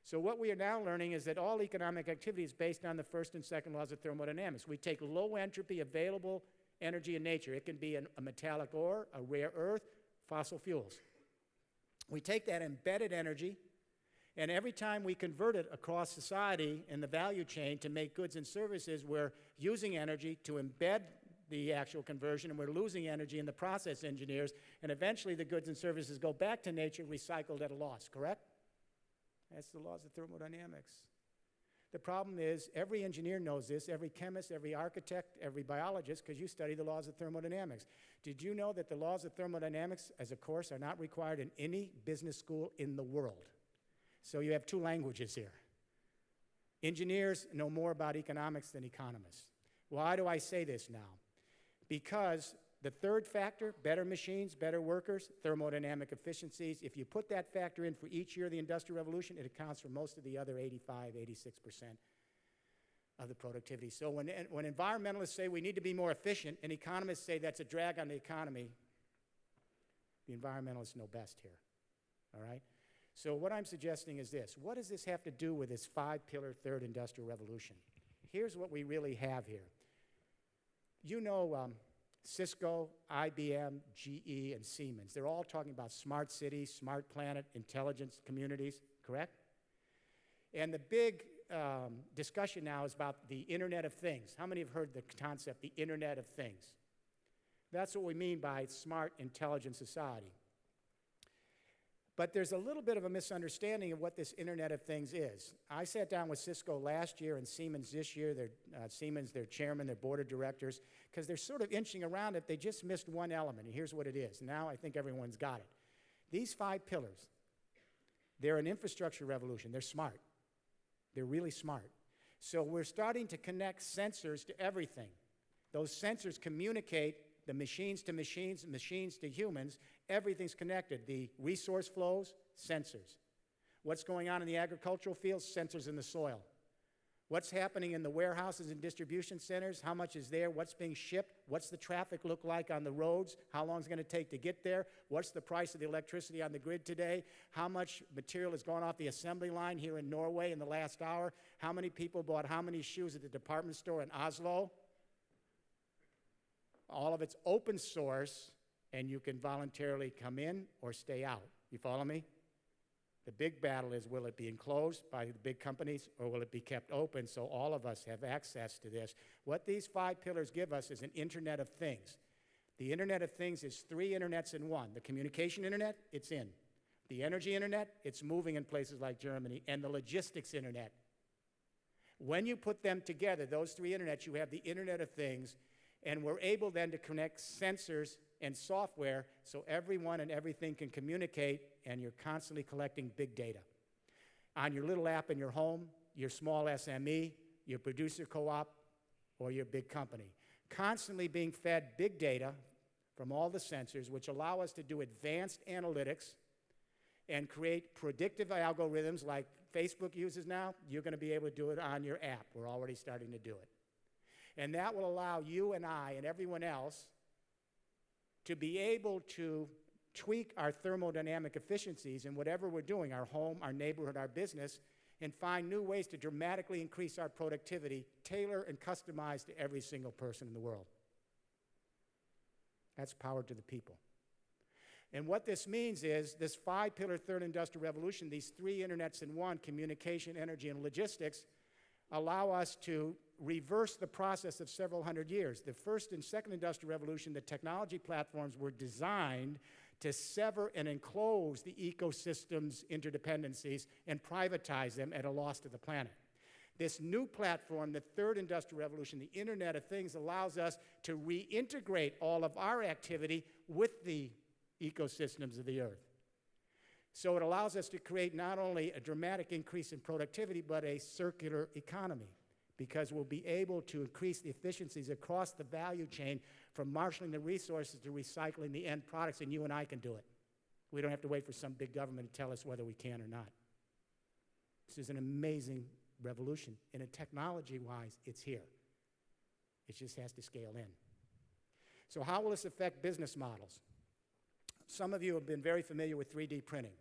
So what we are now learning is that all economic activity is based on the first and second laws of thermodynamics. We take low entropy available energy in nature. It can be a metallic ore, a rare earth, fossil fuels. We take that embedded energy, and every time we convert it across society in the value chain to make goods and services, we're using energy to embed the actual conversion, and we're losing energy in the process engineers, and eventually the goods and services go back to nature recycled at a loss, correct? That's the laws of thermodynamics. The problem is every engineer knows this, every chemist, every architect, every biologist, because you study the laws of thermodynamics. Did you know that the laws of thermodynamics as a course are not required in any business school in the world? So you have two languages here. Engineers know more about economics than economists. Why do I say this now? Because the third factor, better machines, better workers, thermodynamic efficiencies, if you put that factor in for each year of the Industrial Revolution, it accounts for most of the other 85, 86% of the productivity. So when environmentalists say we need to be more efficient and economists say that's a drag on the economy, the environmentalists know best here, all right? So what I'm suggesting is this. What does this have to do with this five-pillar third industrial revolution? Here's what we really have here. You know Cisco, IBM, GE, and Siemens. They're all talking about smart cities, smart planet, intelligence communities, correct? And the big discussion now is about the Internet of Things. How many have heard the concept, the Internet of Things? That's what we mean by smart, intelligent society. But there's a little bit of a misunderstanding of what this Internet of Things is. I sat down with Cisco last year and Siemens this year, Siemens, their chairman, their board of directors, because they're sort of inching around it. They just missed one element, and here's what it is. Now I think everyone's got it. These five pillars, they're an infrastructure revolution. They're smart. They're really smart. So we're starting to connect sensors to everything. Those sensors communicate the machines to machines, machines to humans. Everything's connected. The resource flows, sensors. What's going on in the agricultural fields, sensors in the soil. What's happening in the warehouses and distribution centers, how much is there, what's being shipped, what's the traffic look like on the roads, how long is it going to take to get there, what's the price of the electricity on the grid today, how much material has gone off the assembly line here in Norway in the last hour, how many people bought how many shoes at the department store in Oslo. All of it's open source, and you can voluntarily come in or stay out. You follow me? The big battle is, will it be enclosed by the big companies, or will it be kept open so all of us have access to this? What these 5 pillars give us is an Internet of Things. The Internet of Things is 3 internets in one. The communication internet, it's in. The energy internet, it's moving in places like Germany. And the logistics internet. When you put them together, those 3 internets, you have the Internet of Things, and we're able then to connect sensors and software so everyone and everything can communicate, and you're constantly collecting big data. On your little app in your home, your small SME, your producer co-op, or your big company. Constantly being fed big data from all the sensors, which allow us to do advanced analytics and create predictive algorithms like Facebook uses now. You're going to be able to do it on your app. We're already starting to do it. And that will allow you and I and everyone else to be able to tweak our thermodynamic efficiencies in whatever we're doing, our home, our neighborhood, our business, and find new ways to dramatically increase our productivity, tailor and customize to every single person in the world. That's power to the people. And what this means is this 5-pillar third industrial revolution, these 3 internets in one, communication, energy, and logistics, allow us to reverse the process of several hundred years. The first and second industrial revolution, the technology platforms were designed to sever and enclose the ecosystem's interdependencies and privatize them at a loss to the planet. This new platform, the third industrial revolution, the Internet of Things, allows us to reintegrate all of our activity with the ecosystems of the Earth. So it allows us to create not only a dramatic increase in productivity, but a circular economy, because we'll be able to increase the efficiencies across the value chain from marshaling the resources to recycling the end products, and you and I can do it. We don't have to wait for some big government to tell us whether we can or not. This is an amazing revolution, and technology-wise, it's here. It just has to scale in. So how will this affect business models? Some of you have been very familiar with 3D printing.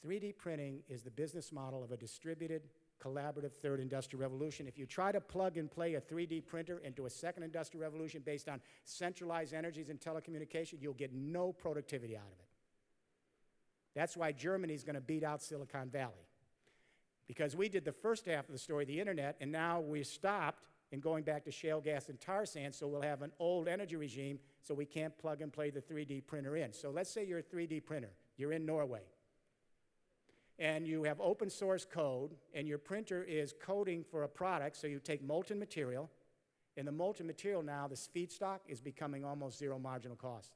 3D printing is the business model of a distributed, collaborative third industrial revolution. If you try to plug and play a 3D printer into a second industrial revolution based on centralized energies and telecommunication, you'll get no productivity out of it. That's why Germany is going to beat out Silicon Valley. Because we did the first half of the story, the internet, and now we've stopped and going back to shale gas and tar sand, so we'll have an old energy regime, so we can't plug and play the 3D printer in. So let's say you're a 3D printer. You're in Norway. And you have open source code, and your printer is coding for a product, so you take molten material, and the molten material now, this feedstock, is becoming almost zero marginal cost.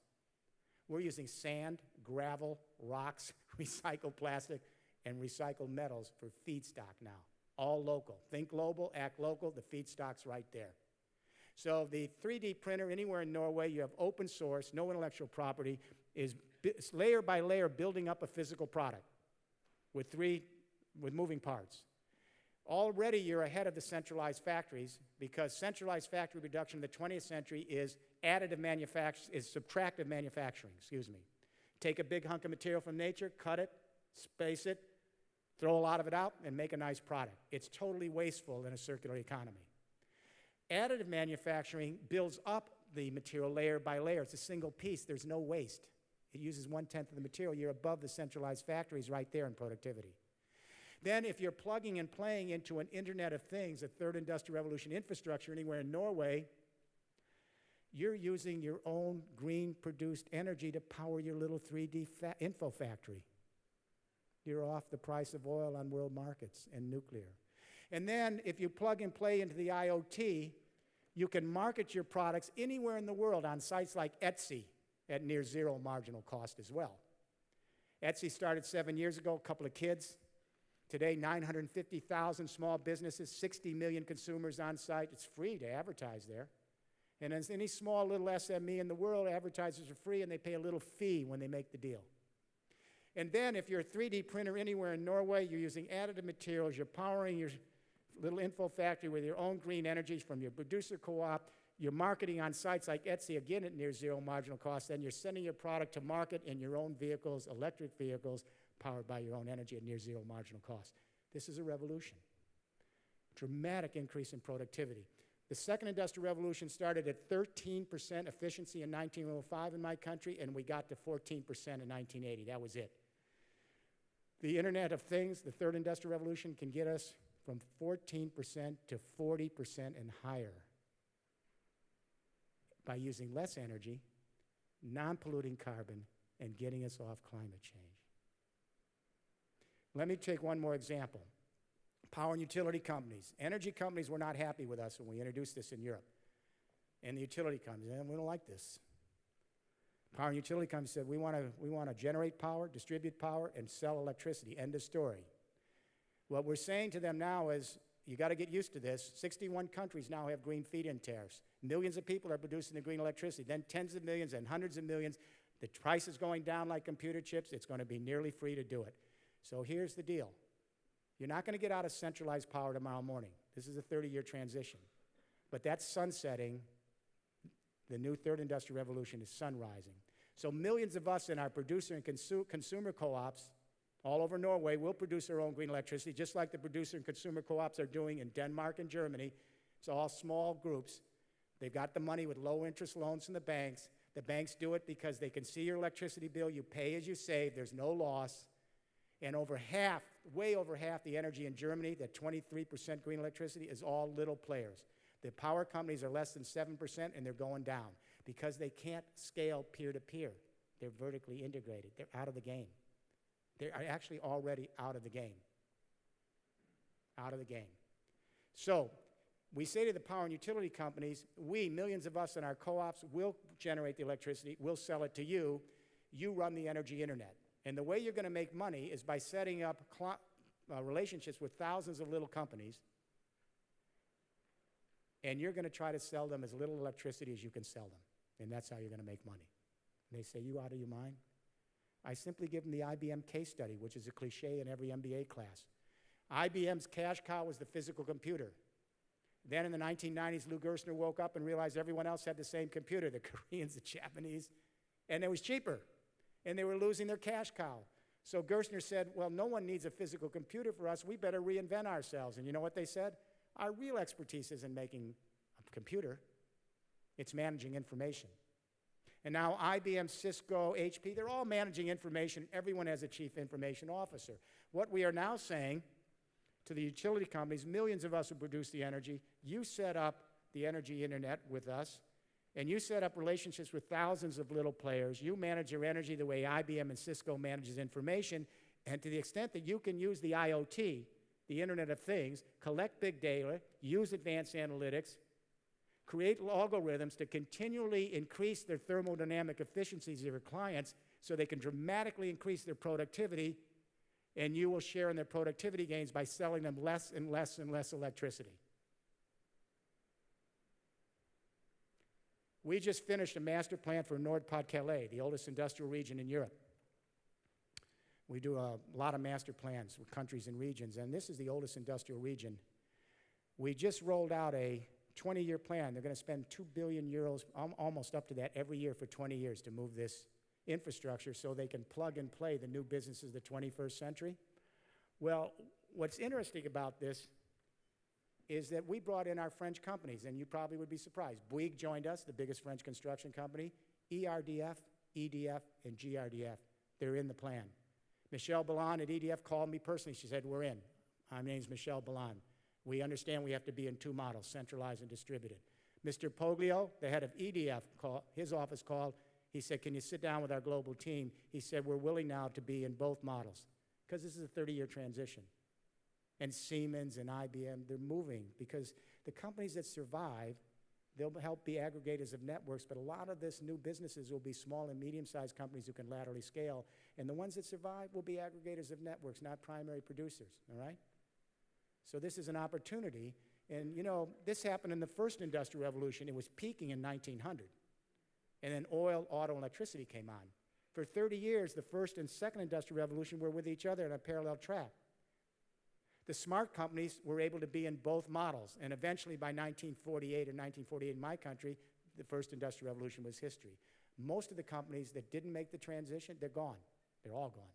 We're using sand, gravel, rocks, recycled plastic, and recycled metals for feedstock now. All local. Think global, act local, the feedstock's right there. So the 3D printer anywhere in Norway, you have open source, no intellectual property, is layer by layer building up a physical product with moving parts. Already you're ahead of the centralized factories, because centralized factory production in the 20th century is subtractive manufacturing, Take a big hunk of material from nature, cut it, space it, throw a lot of it out, and make a nice product. It's totally wasteful in a circular economy. Additive manufacturing builds up the material layer by layer. It's a single piece. There's no waste. It uses 1/10 of the material. You're above the centralized factories right there in productivity. Then if you're plugging and playing into an Internet of Things, a third industrial revolution infrastructure anywhere in Norway, you're using your own green-produced energy to power your little 3D info factory. You're off the price of oil on world markets and nuclear. And then if you plug and play into the IoT, you can market your products anywhere in the world on sites like Etsy at near zero marginal cost as well. Etsy started 7 years ago, a couple of kids. Today, 950,000 small businesses, 60 million consumers on site. It's free to advertise there. And as any small little SME in the world, advertisers are free, and they pay a little fee when they make the deal. And then if you're a 3D printer anywhere in Norway, you're using additive materials, you're powering your little info factory with your own green energies from your producer co-op, you're marketing on sites like Etsy, again at near zero marginal cost, and you're sending your product to market in your own vehicles, electric vehicles, powered by your own energy at near zero marginal cost. This is a revolution. Dramatic increase in productivity. The second industrial revolution started at 13% efficiency in 1905 in my country, and we got to 14% in 1980. That was it. The Internet of Things, the third industrial revolution, can get us from 14% to 40% and higher by using less energy, non-polluting carbon, and getting us off climate change. Let me take one more example. Power and utility companies. Energy companies were not happy with us when we introduced this in Europe. And the utility companies, we don't like this. Power and utility companies said, we want to generate power, distribute power, and sell electricity. End of story. What we're saying to them now is, you got to get used to this. 61 countries now have green feed-in tariffs. Millions of people are producing the green electricity, then tens of millions and hundreds of millions. The price is going down like computer chips. It's going to be nearly free to do it. So here's the deal. You're not going to get out of centralized power tomorrow morning. This is a 30-year transition. But that's sunsetting. The new third industrial revolution is sunrising. So millions of us in our producer and consumer co-ops all over Norway will produce our own green electricity, just like the producer and consumer co-ops are doing in Denmark and Germany. It's all small groups. They've got the money with low interest loans from the banks. The banks do it because they can see your electricity bill. You pay as you save. There's no loss. And over half, way over half the energy in Germany, that 23% green electricity, is all little players. The power companies are less than 7%, and they're going down because they can't scale peer-to-peer. They're vertically integrated. They're out of the game. They are actually already out of the game. Out of the game. So we say to the power and utility companies, we, millions of us in our co-ops, will generate the electricity, we'll sell it to you, you run the energy internet. And the way you're going to make money is by setting up relationships with thousands of little companies, and you're going to try to sell them as little electricity as you can sell them. And that's how you're going to make money. And they say, you out of your mind? I simply give them the IBM case study, which is a cliche in every MBA class. IBM's cash cow was the physical computer. Then in the 1990s, Lou Gerstner woke up and realized everyone else had the same computer, the Koreans, the Japanese, and it was cheaper. And they were losing their cash cow. So Gerstner said, well, no one needs a physical computer for us. We better reinvent ourselves. And you know what they said? Our real expertise isn't making a computer. It's managing information. And now IBM, Cisco, HP, they're all managing information. Everyone has a chief information officer. What we are now saying to the utility companies, millions of us who produce the energy, you set up the energy internet with us, and you set up relationships with thousands of little players. You manage your energy the way IBM and Cisco manages information, and to the extent that you can use the IoT, the Internet of Things, collect big data, use advanced analytics, create algorithms to continually increase their thermodynamic efficiencies of your clients so they can dramatically increase their productivity, and you will share in their productivity gains by selling them less and less and less electricity. We just finished a master plan for Nordpark, the oldest industrial region in Europe. We do a lot of master plans with countries and regions, and this is the oldest industrial region. We just rolled out a 20-year plan. They're going to spend 2 billion euros, almost up to that, every year for 20 years to move this infrastructure so they can plug and play the new businesses of the 21st century. Well, what's interesting about this is that we brought in our French companies, and you probably would be surprised. Bouygues joined us, the biggest French construction company. ERDF, EDF, and GRDF, they're in the plan. Michelle Ballon at EDF called me personally. She said, we're in. My name's Michelle Ballon. We understand we have to be in two models, centralized and distributed. Mr. Poglio, the head of EDF, his office called. He said, can you sit down with our global team? He said, we're willing now to be in both models, because this is a 30-year transition. And Siemens and IBM, they're moving, because the companies that survive, they'll help be aggregators of networks, but a lot of this new businesses will be small and medium-sized companies who can laterally scale, and the ones that survive will be aggregators of networks, not primary producers, all right? So this is an opportunity, and you know, this happened in the first industrial revolution. It was peaking in 1900, and then oil, auto, and electricity came on. For 30 years, the first and second industrial revolution were with each other on a parallel track. The smart companies were able to be in both models, and eventually by 1948 or 1948 in my country, the first industrial revolution was history. Most of the companies that didn't make the transition, they're gone. They're all gone.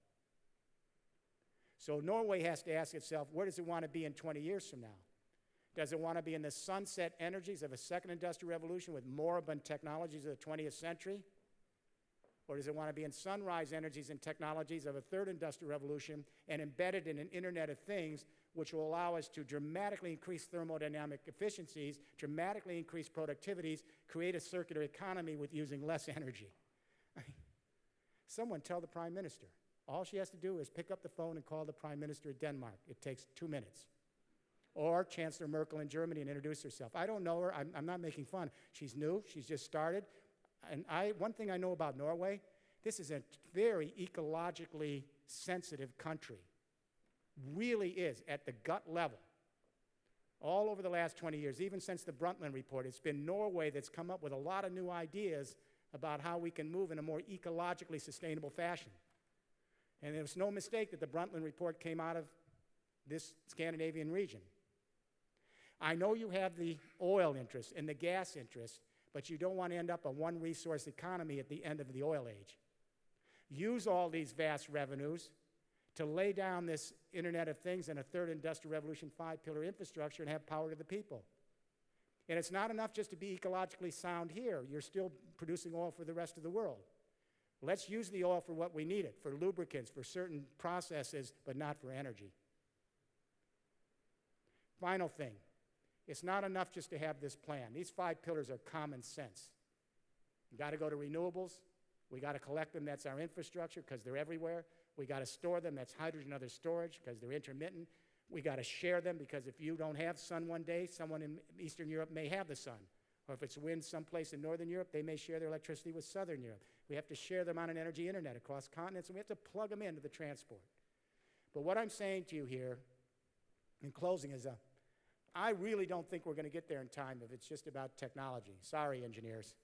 So Norway has to ask itself, where does it want to be in 20 years from now? Does it want to be in the sunset energies of a second industrial revolution with moribund technologies of the 20th century? Or does it want to be in sunrise energies and technologies of a third industrial revolution and embedded in an Internet of Things, which will allow us to dramatically increase thermodynamic efficiencies, dramatically increase productivities, create a circular economy with using less energy? Someone tell the Prime Minister. All she has to do is pick up the phone and call the Prime Minister of Denmark. It takes 2 minutes. Or Chancellor Merkel in Germany and introduce herself. I don't know her. I'm not making fun. She's new. She's just started. And one thing I know about Norway, this is a very ecologically sensitive country. Really is, at the gut level. All over the last 20 years, even since the Brundtland Report, it's been Norway that's come up with a lot of new ideas about how we can move in a more ecologically sustainable fashion. And it was no mistake that the Brundtland Report came out of this Scandinavian region. I know you have the oil interest and the gas interest, but you don't want to end up a one-resource economy at the end of the oil age. Use all these vast revenues to lay down this Internet of Things and a third industrial revolution 5-pillar infrastructure and have power to the people. And it's not enough just to be ecologically sound here. You're still producing oil for the rest of the world. Let's use the oil for what we need it, for lubricants, for certain processes, but not for energy. Final thing. It's not enough just to have this plan. These 5 pillars are common sense. We've got to go to renewables. We got to collect them. That's our infrastructure because they're everywhere. We got to store them. That's hydrogen and other storage because they're intermittent. We got to share them because if you don't have sun one day, someone in Eastern Europe may have the sun. Or if it's wind someplace in Northern Europe, they may share their electricity with Southern Europe. We have to share them on an energy internet across continents, and we have to plug them into the transport. But what I'm saying to you here in closing is I really don't think we're going to get there in time if it's just about technology. Sorry, engineers.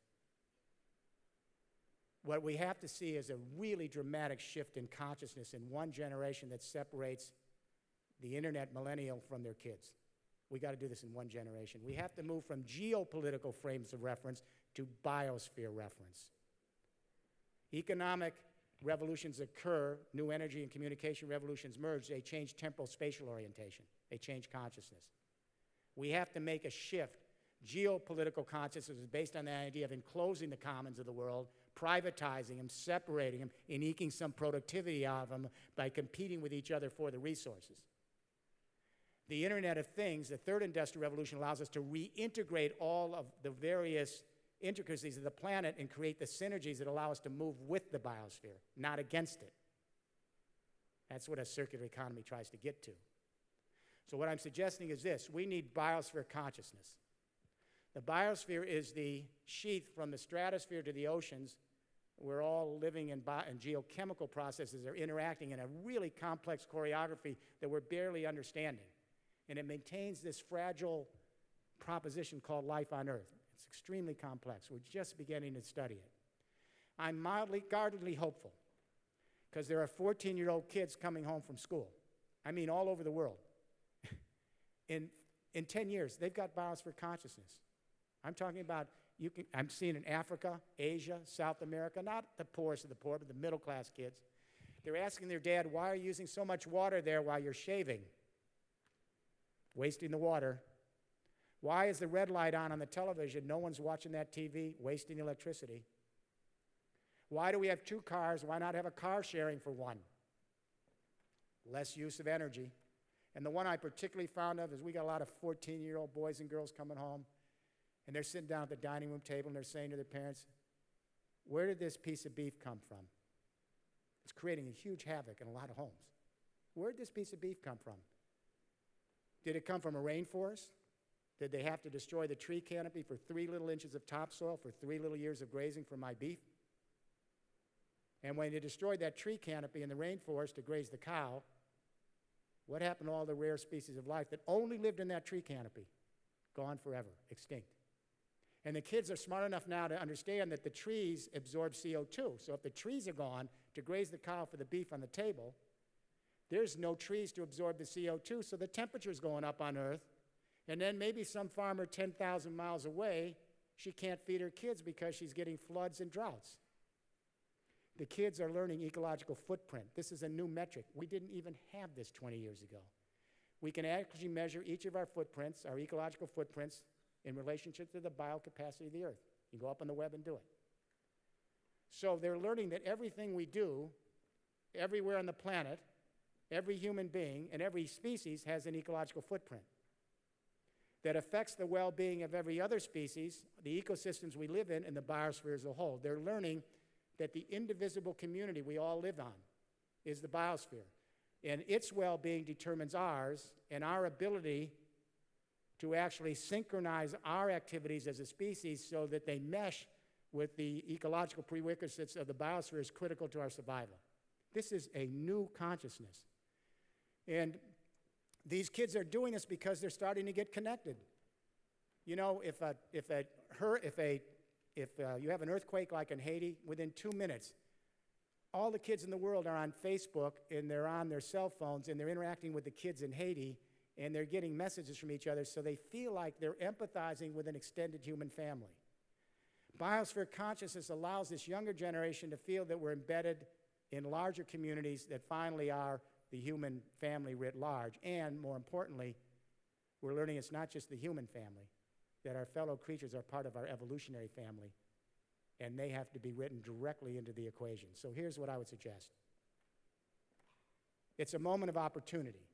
What we have to see is a really dramatic shift in consciousness in one generation that separates the internet millennial from their kids. We got to do this in one generation. We have to move from geopolitical frames of reference to biosphere reference. Economic revolutions occur, new energy and communication revolutions merge, they change temporal spatial orientation. They change consciousness. We have to make a shift. Geopolitical consciousness is based on the idea of enclosing the commons of the world, privatizing them, separating them, and eking some productivity out of them by competing with each other for the resources. The Internet of Things, the third industrial revolution, allows us to reintegrate all of the various intricacies of the planet and create the synergies that allow us to move with the biosphere, not against it. That's what a circular economy tries to get to. So what I'm suggesting is this: we need biosphere consciousness. The biosphere is the sheath from the stratosphere to the oceans. We're all living in geochemical processes that are interacting in a really complex choreography that we're barely understanding. And it maintains this fragile proposition called life on Earth. It's extremely complex. We're just beginning to study it. I'm guardedly hopeful because there are 14-year-old kids coming home from school. I mean, all over the world. In 10 years, they've got biosphere consciousness. I'm talking about, I'm seeing in Africa, Asia, South America, not the poorest of the poor, but the middle-class kids. They're asking their dad, why are you using so much water there while you're shaving? Wasting the water. Why is the red light on the television? No one's watching that TV, wasting electricity. Why do we have 2 cars? Why not have a car sharing for 1? Less use of energy. And the one I particularly found of is we got a lot of 14-year-old boys and girls coming home, and they're sitting down at the dining room table and they're saying to their parents, where did this piece of beef come from? It's creating a huge havoc in a lot of homes. Where did this piece of beef come from? Did it come from a rainforest? Did they have to destroy the tree canopy for 3 little inches of topsoil for 3 little years of grazing for my beef? And when they destroyed that tree canopy in the rainforest to graze the cow, what happened to all the rare species of life that only lived in that tree canopy? Gone forever, extinct. And the kids are smart enough now to understand that the trees absorb CO2. So if the trees are gone to graze the cow for the beef on the table, there's no trees to absorb the CO2, so the temperature's going up on Earth. And then maybe some farmer 10,000 miles away, she can't feed her kids because she's getting floods and droughts. The kids are learning ecological footprint. This is a new metric. We didn't even have this 20 years ago. We can actually measure each of our footprints, our ecological footprints, in relationship to the biocapacity of the Earth. You can go up on the web and do it. So they're learning that everything we do, everywhere on the planet, every human being and every species has an ecological footprint that affects the well-being of every other species, the ecosystems we live in, and the biosphere as a whole. They're learning that the indivisible community we all live on is the biosphere. And its well-being determines ours, and our ability to actually synchronize our activities as a species so that they mesh with the ecological prerequisites of the biosphere is critical to our survival. This is a new consciousness. And these kids are doing this because they're starting to get connected. You know, if you have an earthquake like in Haiti, within 2 minutes, all the kids in the world are on Facebook, and they're on their cell phones, and they're interacting with the kids in Haiti, and they're getting messages from each other, so they feel like they're empathizing with an extended human family. Biosphere consciousness allows this younger generation to feel that we're embedded in larger communities that finally are the human family writ large. And more importantly, we're learning it's not just the human family, that our fellow creatures are part of our evolutionary family, and they have to be written directly into the equation. So here's what I would suggest. It's a moment of opportunity.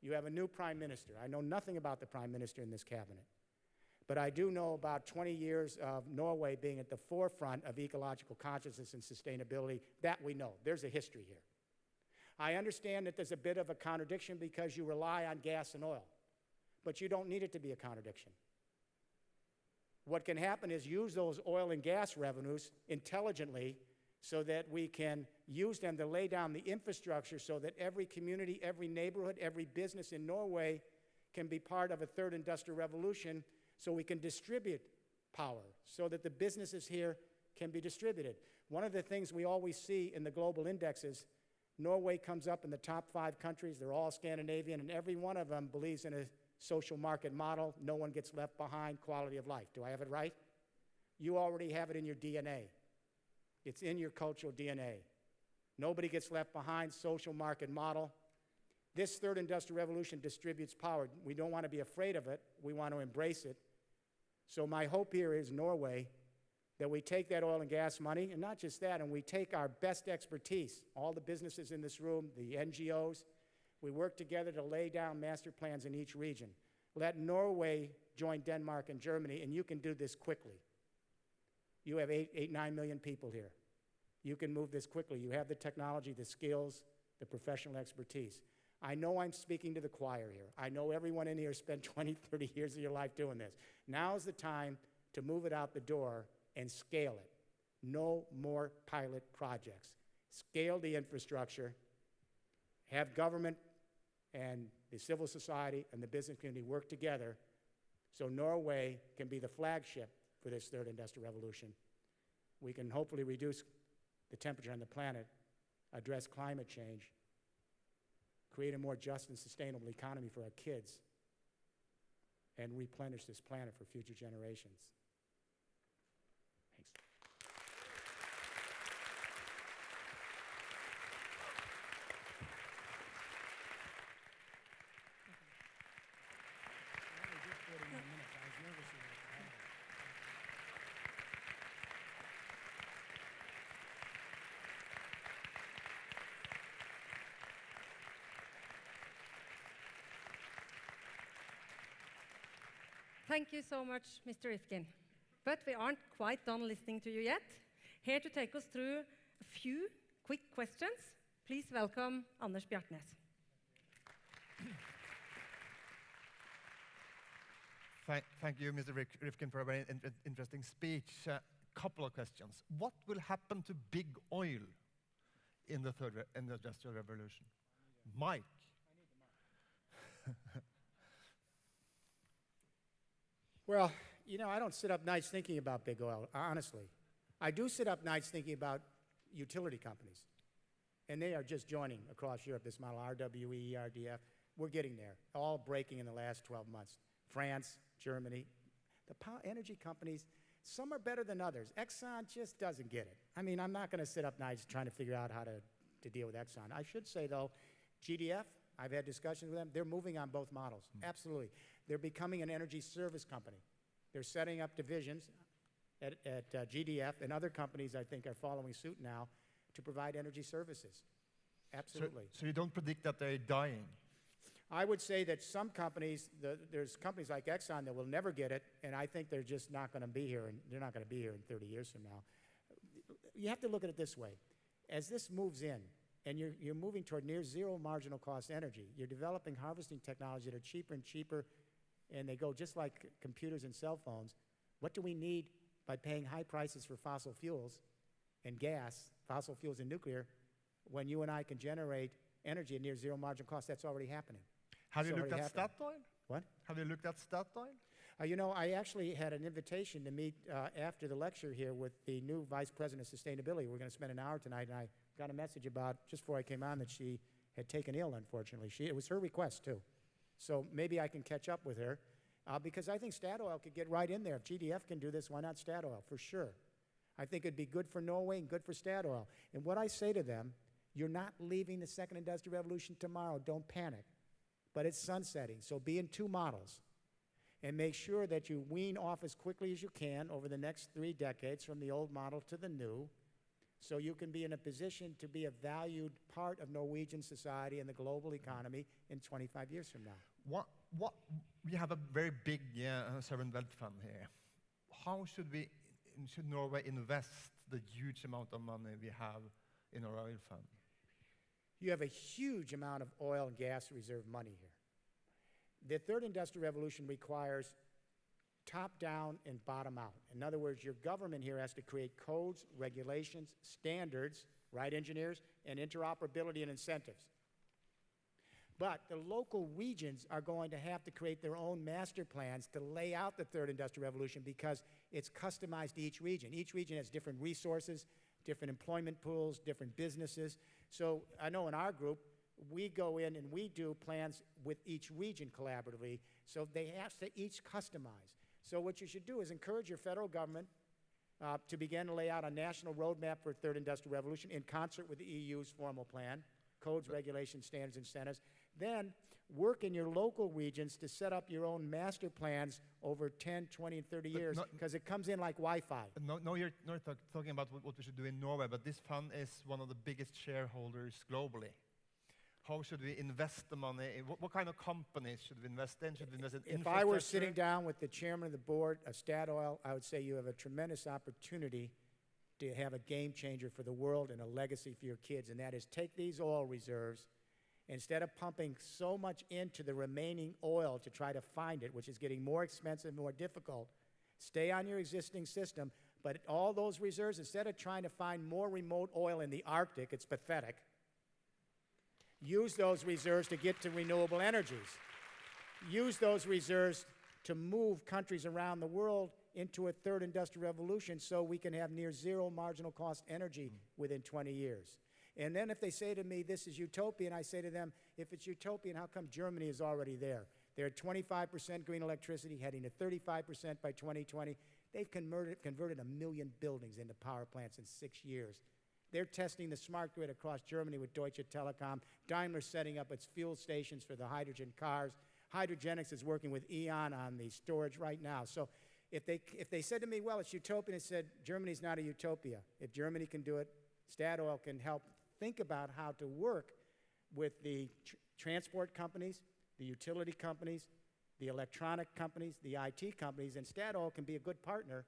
You have a new prime minister. I know nothing about the prime minister in this cabinet, but I do know about 20 years of Norway being at the forefront of ecological consciousness and sustainability. That we know. There's a history here. I understand that there's a bit of a contradiction because you rely on gas and oil, but you don't need it to be a contradiction. What can happen is use those oil and gas revenues intelligently so that we can use them to lay down the infrastructure so that every community, every neighborhood, every business in Norway can be part of a third industrial revolution, so we can distribute power so that the businesses here can be distributed. One of the things we always see in the global indexes, Norway comes up in the top 5 countries. They're all Scandinavian, and every one of them believes in a social market model. No one gets left behind, quality of life. Do I have it right? You already have it in your DNA. It's in your cultural DNA. Nobody gets left behind, social market model. This third industrial revolution distributes power. We don't want to be afraid of it. We want to embrace it. So my hope here is Norway, that we take that oil and gas money, and not just that, and we take our best expertise, all the businesses in this room, the NGOs, we work together to lay down master plans in each region. Let Norway join Denmark and Germany, and you can do this quickly. You have 9 million people here. You can move this quickly. You have the technology, the skills, the professional expertise. I know I'm speaking to the choir here. I know everyone in here spent 20, 30 years of your life doing this. Now is the time to move it out the door and scale it. No more pilot projects. Scale the infrastructure. Have government and the civil society and the business community work together so Norway can be the flagship for this third industrial revolution. We can hopefully reduce the temperature on the planet, address climate change, create a more just and sustainable economy for our kids, and replenish this planet for future generations. Thanks. Thank you so much, Mr. Rifkin. But we aren't quite done listening to you yet. Here to take us through a few quick questions, please welcome Anders Bjartnes. Thank you, Mr. Rifkin, for a very interesting speech. Couple of questions. What will happen to big oil in the third industrial revolution? Mike. Well, you know, I don't sit up nights thinking about big oil, honestly. I do sit up nights thinking about utility companies. And they are just joining across Europe, this model, RWE, RDF. We're getting there, all breaking in the last 12 months. France, Germany, the energy companies, some are better than others. Exxon just doesn't get it. I mean, I'm not going to sit up nights trying to figure out how to deal with Exxon. I should say, though, GDF, I've had discussions with them. They're moving on both models, absolutely. They're becoming an energy service company. They're setting up divisions, at GDF, and other companies I think are following suit now to provide energy services. Absolutely. So you don't predict that they're dying? I would say that some companies, there's companies like Exxon that will never get it, and I think they're just not going to be here, and they're not going to be here in 30 years from now. You have to look at it this way. As this moves in, and you're moving toward near zero marginal cost energy, you're developing harvesting technology that are cheaper and cheaper, and they go just like computers and cell phones. What do we need by paying high prices for fossil fuels and gas, fossil fuels and nuclear, when you and I can generate energy at near zero marginal cost? That's already happening. Have you It's looked already at happening. Statoil? What? Have you looked at Statoil? You know, I actually had an invitation to meet after the lecture here with the new Vice President of Sustainability. We're going to spend an hour tonight, and I got a message about, just before I came on, that she had taken ill, unfortunately. It was her request, too. So maybe I can catch up with her, because I think Statoil could get right in there. If GDF can do this, why not Statoil? For sure. I think it'd be good for Norway and good for Statoil. And what I say to them, you're not leaving the second industrial revolution tomorrow. Don't panic. But it's sunsetting, so be in two models. And make sure that you wean off as quickly as you can over the next 3 decades from the old model to the new, so you can be in a position to be a valued part of Norwegian society and the global economy in 25 years from now. We have a very big sovereign wealth fund here. How should Norway invest the huge amount of money we have in our oil fund? You have a huge amount of oil and gas reserve money here. The third industrial revolution requires top-down and bottom-out. In other words, your government here has to create codes, regulations, standards, right, engineers, and interoperability and incentives. But the local regions are going to have to create their own master plans to lay out the third industrial revolution, because it's customized to each region. Each region has different resources, different employment pools, different businesses. So I know in our group, we go in and we do plans with each region collaboratively, so they have to each customize. So what you should do is encourage your federal government to begin to lay out a national roadmap for third industrial revolution in concert with the EU's formal plan, codes, regulations, standards, incentives. Then work in your local regions to set up your own master plans over 10, 20, and 30 years, because it comes in like Wi-Fi. No, you're not talking about what we should do in Norway, but this fund is one of the biggest shareholders globally. How should we invest the money? What kind of companies should we invest in? Should we invest in infrastructure? If I were sitting down with the chairman of the board of Statoil, I would say you have a tremendous opportunity to have a game changer for the world and a legacy for your kids, and that is take these oil reserves, instead of pumping so much into the remaining oil to try to find it, which is getting more expensive, more difficult, stay on your existing system, but all those reserves, instead of trying to find more remote oil in the Arctic, it's pathetic, use those reserves to get to renewable energies. Use those reserves to move countries around the world into a third industrial revolution, so we can have near zero marginal cost energy within 20 years. And then if they say to me, this is utopian, I say to them, if it's utopian, how come Germany is already there? They're at 25% green electricity, heading to 35% by 2020. They've converted 1 million buildings into power plants in 6 years. They're testing the smart grid across Germany with Deutsche Telekom. Daimler's setting up its fuel stations for the hydrogen cars. Hydrogenics is working with E.ON on the storage right now. So if they said to me, well, it's utopian, I said, Germany's not a utopia. If Germany can do it, Statoil can help think about how to work with the transport companies, the utility companies, the electronic companies, the IT companies, and Statoil can be a good partner,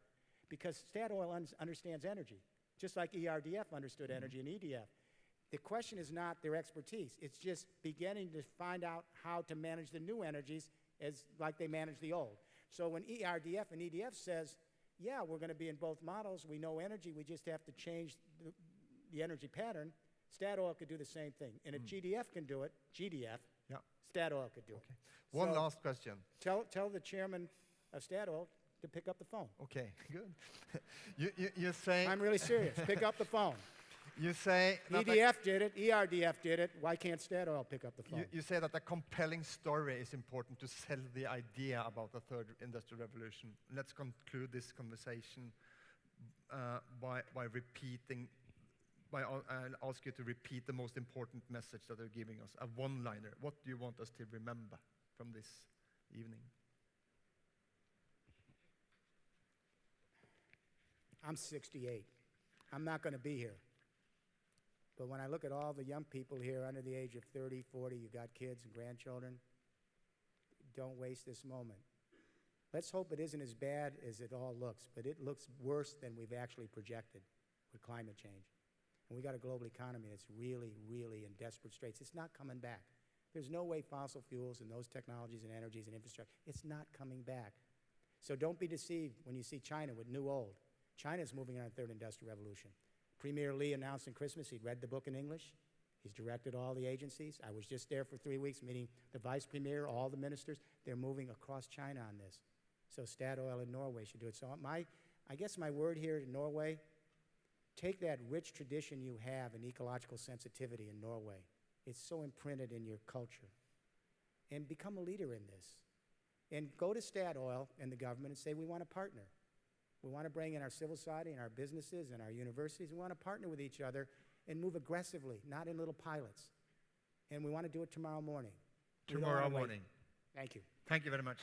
because Statoil understands energy, just like ERDF understood energy and EDF. The question is not their expertise. It's just beginning to find out how to manage the new energies like they manage the old. So when ERDF and EDF says, yeah, we're going to be in both models, we know energy, we just have to change the energy pattern, Statoil could do the same thing. And if GDF can do it, Statoil could do it. One So last question. Tell the chairman of Statoil to pick up the phone. Okay, good. you say... I'm really serious. Pick up the phone. You say... EDF did it, ERDF did it. Why can't Statoil pick up the phone? You say that a compelling story is important to sell the idea about the third industrial revolution. Let's conclude this conversation by repeating... I'll ask you to repeat the most important message that they're giving us, a one-liner. What do you want us to remember from this evening? I'm 68. I'm not going to be here. But when I look at all the young people here under the age of 30, 40, you got kids and grandchildren, don't waste this moment. Let's hope it isn't as bad as it all looks, but it looks worse than we've actually projected with climate change. And we got a global economy that's really, really in desperate straits. It's not coming back. There's no way fossil fuels and those technologies and energies and infrastructure, it's not coming back. So don't be deceived when you see China with new old. China's moving on a third industrial revolution. Premier Lee announced on Christmas he'd read the book in English. He's directed all the agencies. I was just there for 3 weeks meeting the vice premier, all the ministers. They're moving across China on this. So Statoil in Norway should do it. So I guess my word here in Norway, take that rich tradition you have in ecological sensitivity in Norway. It's so imprinted in your culture. And become a leader in this. And go to Statoil and the government and say, we want to partner. We want to bring in our civil society and our businesses and our universities. We want to partner with each other and move aggressively, not in little pilots. And we want to do it tomorrow morning. Tomorrow morning. Thank you. Thank you very much.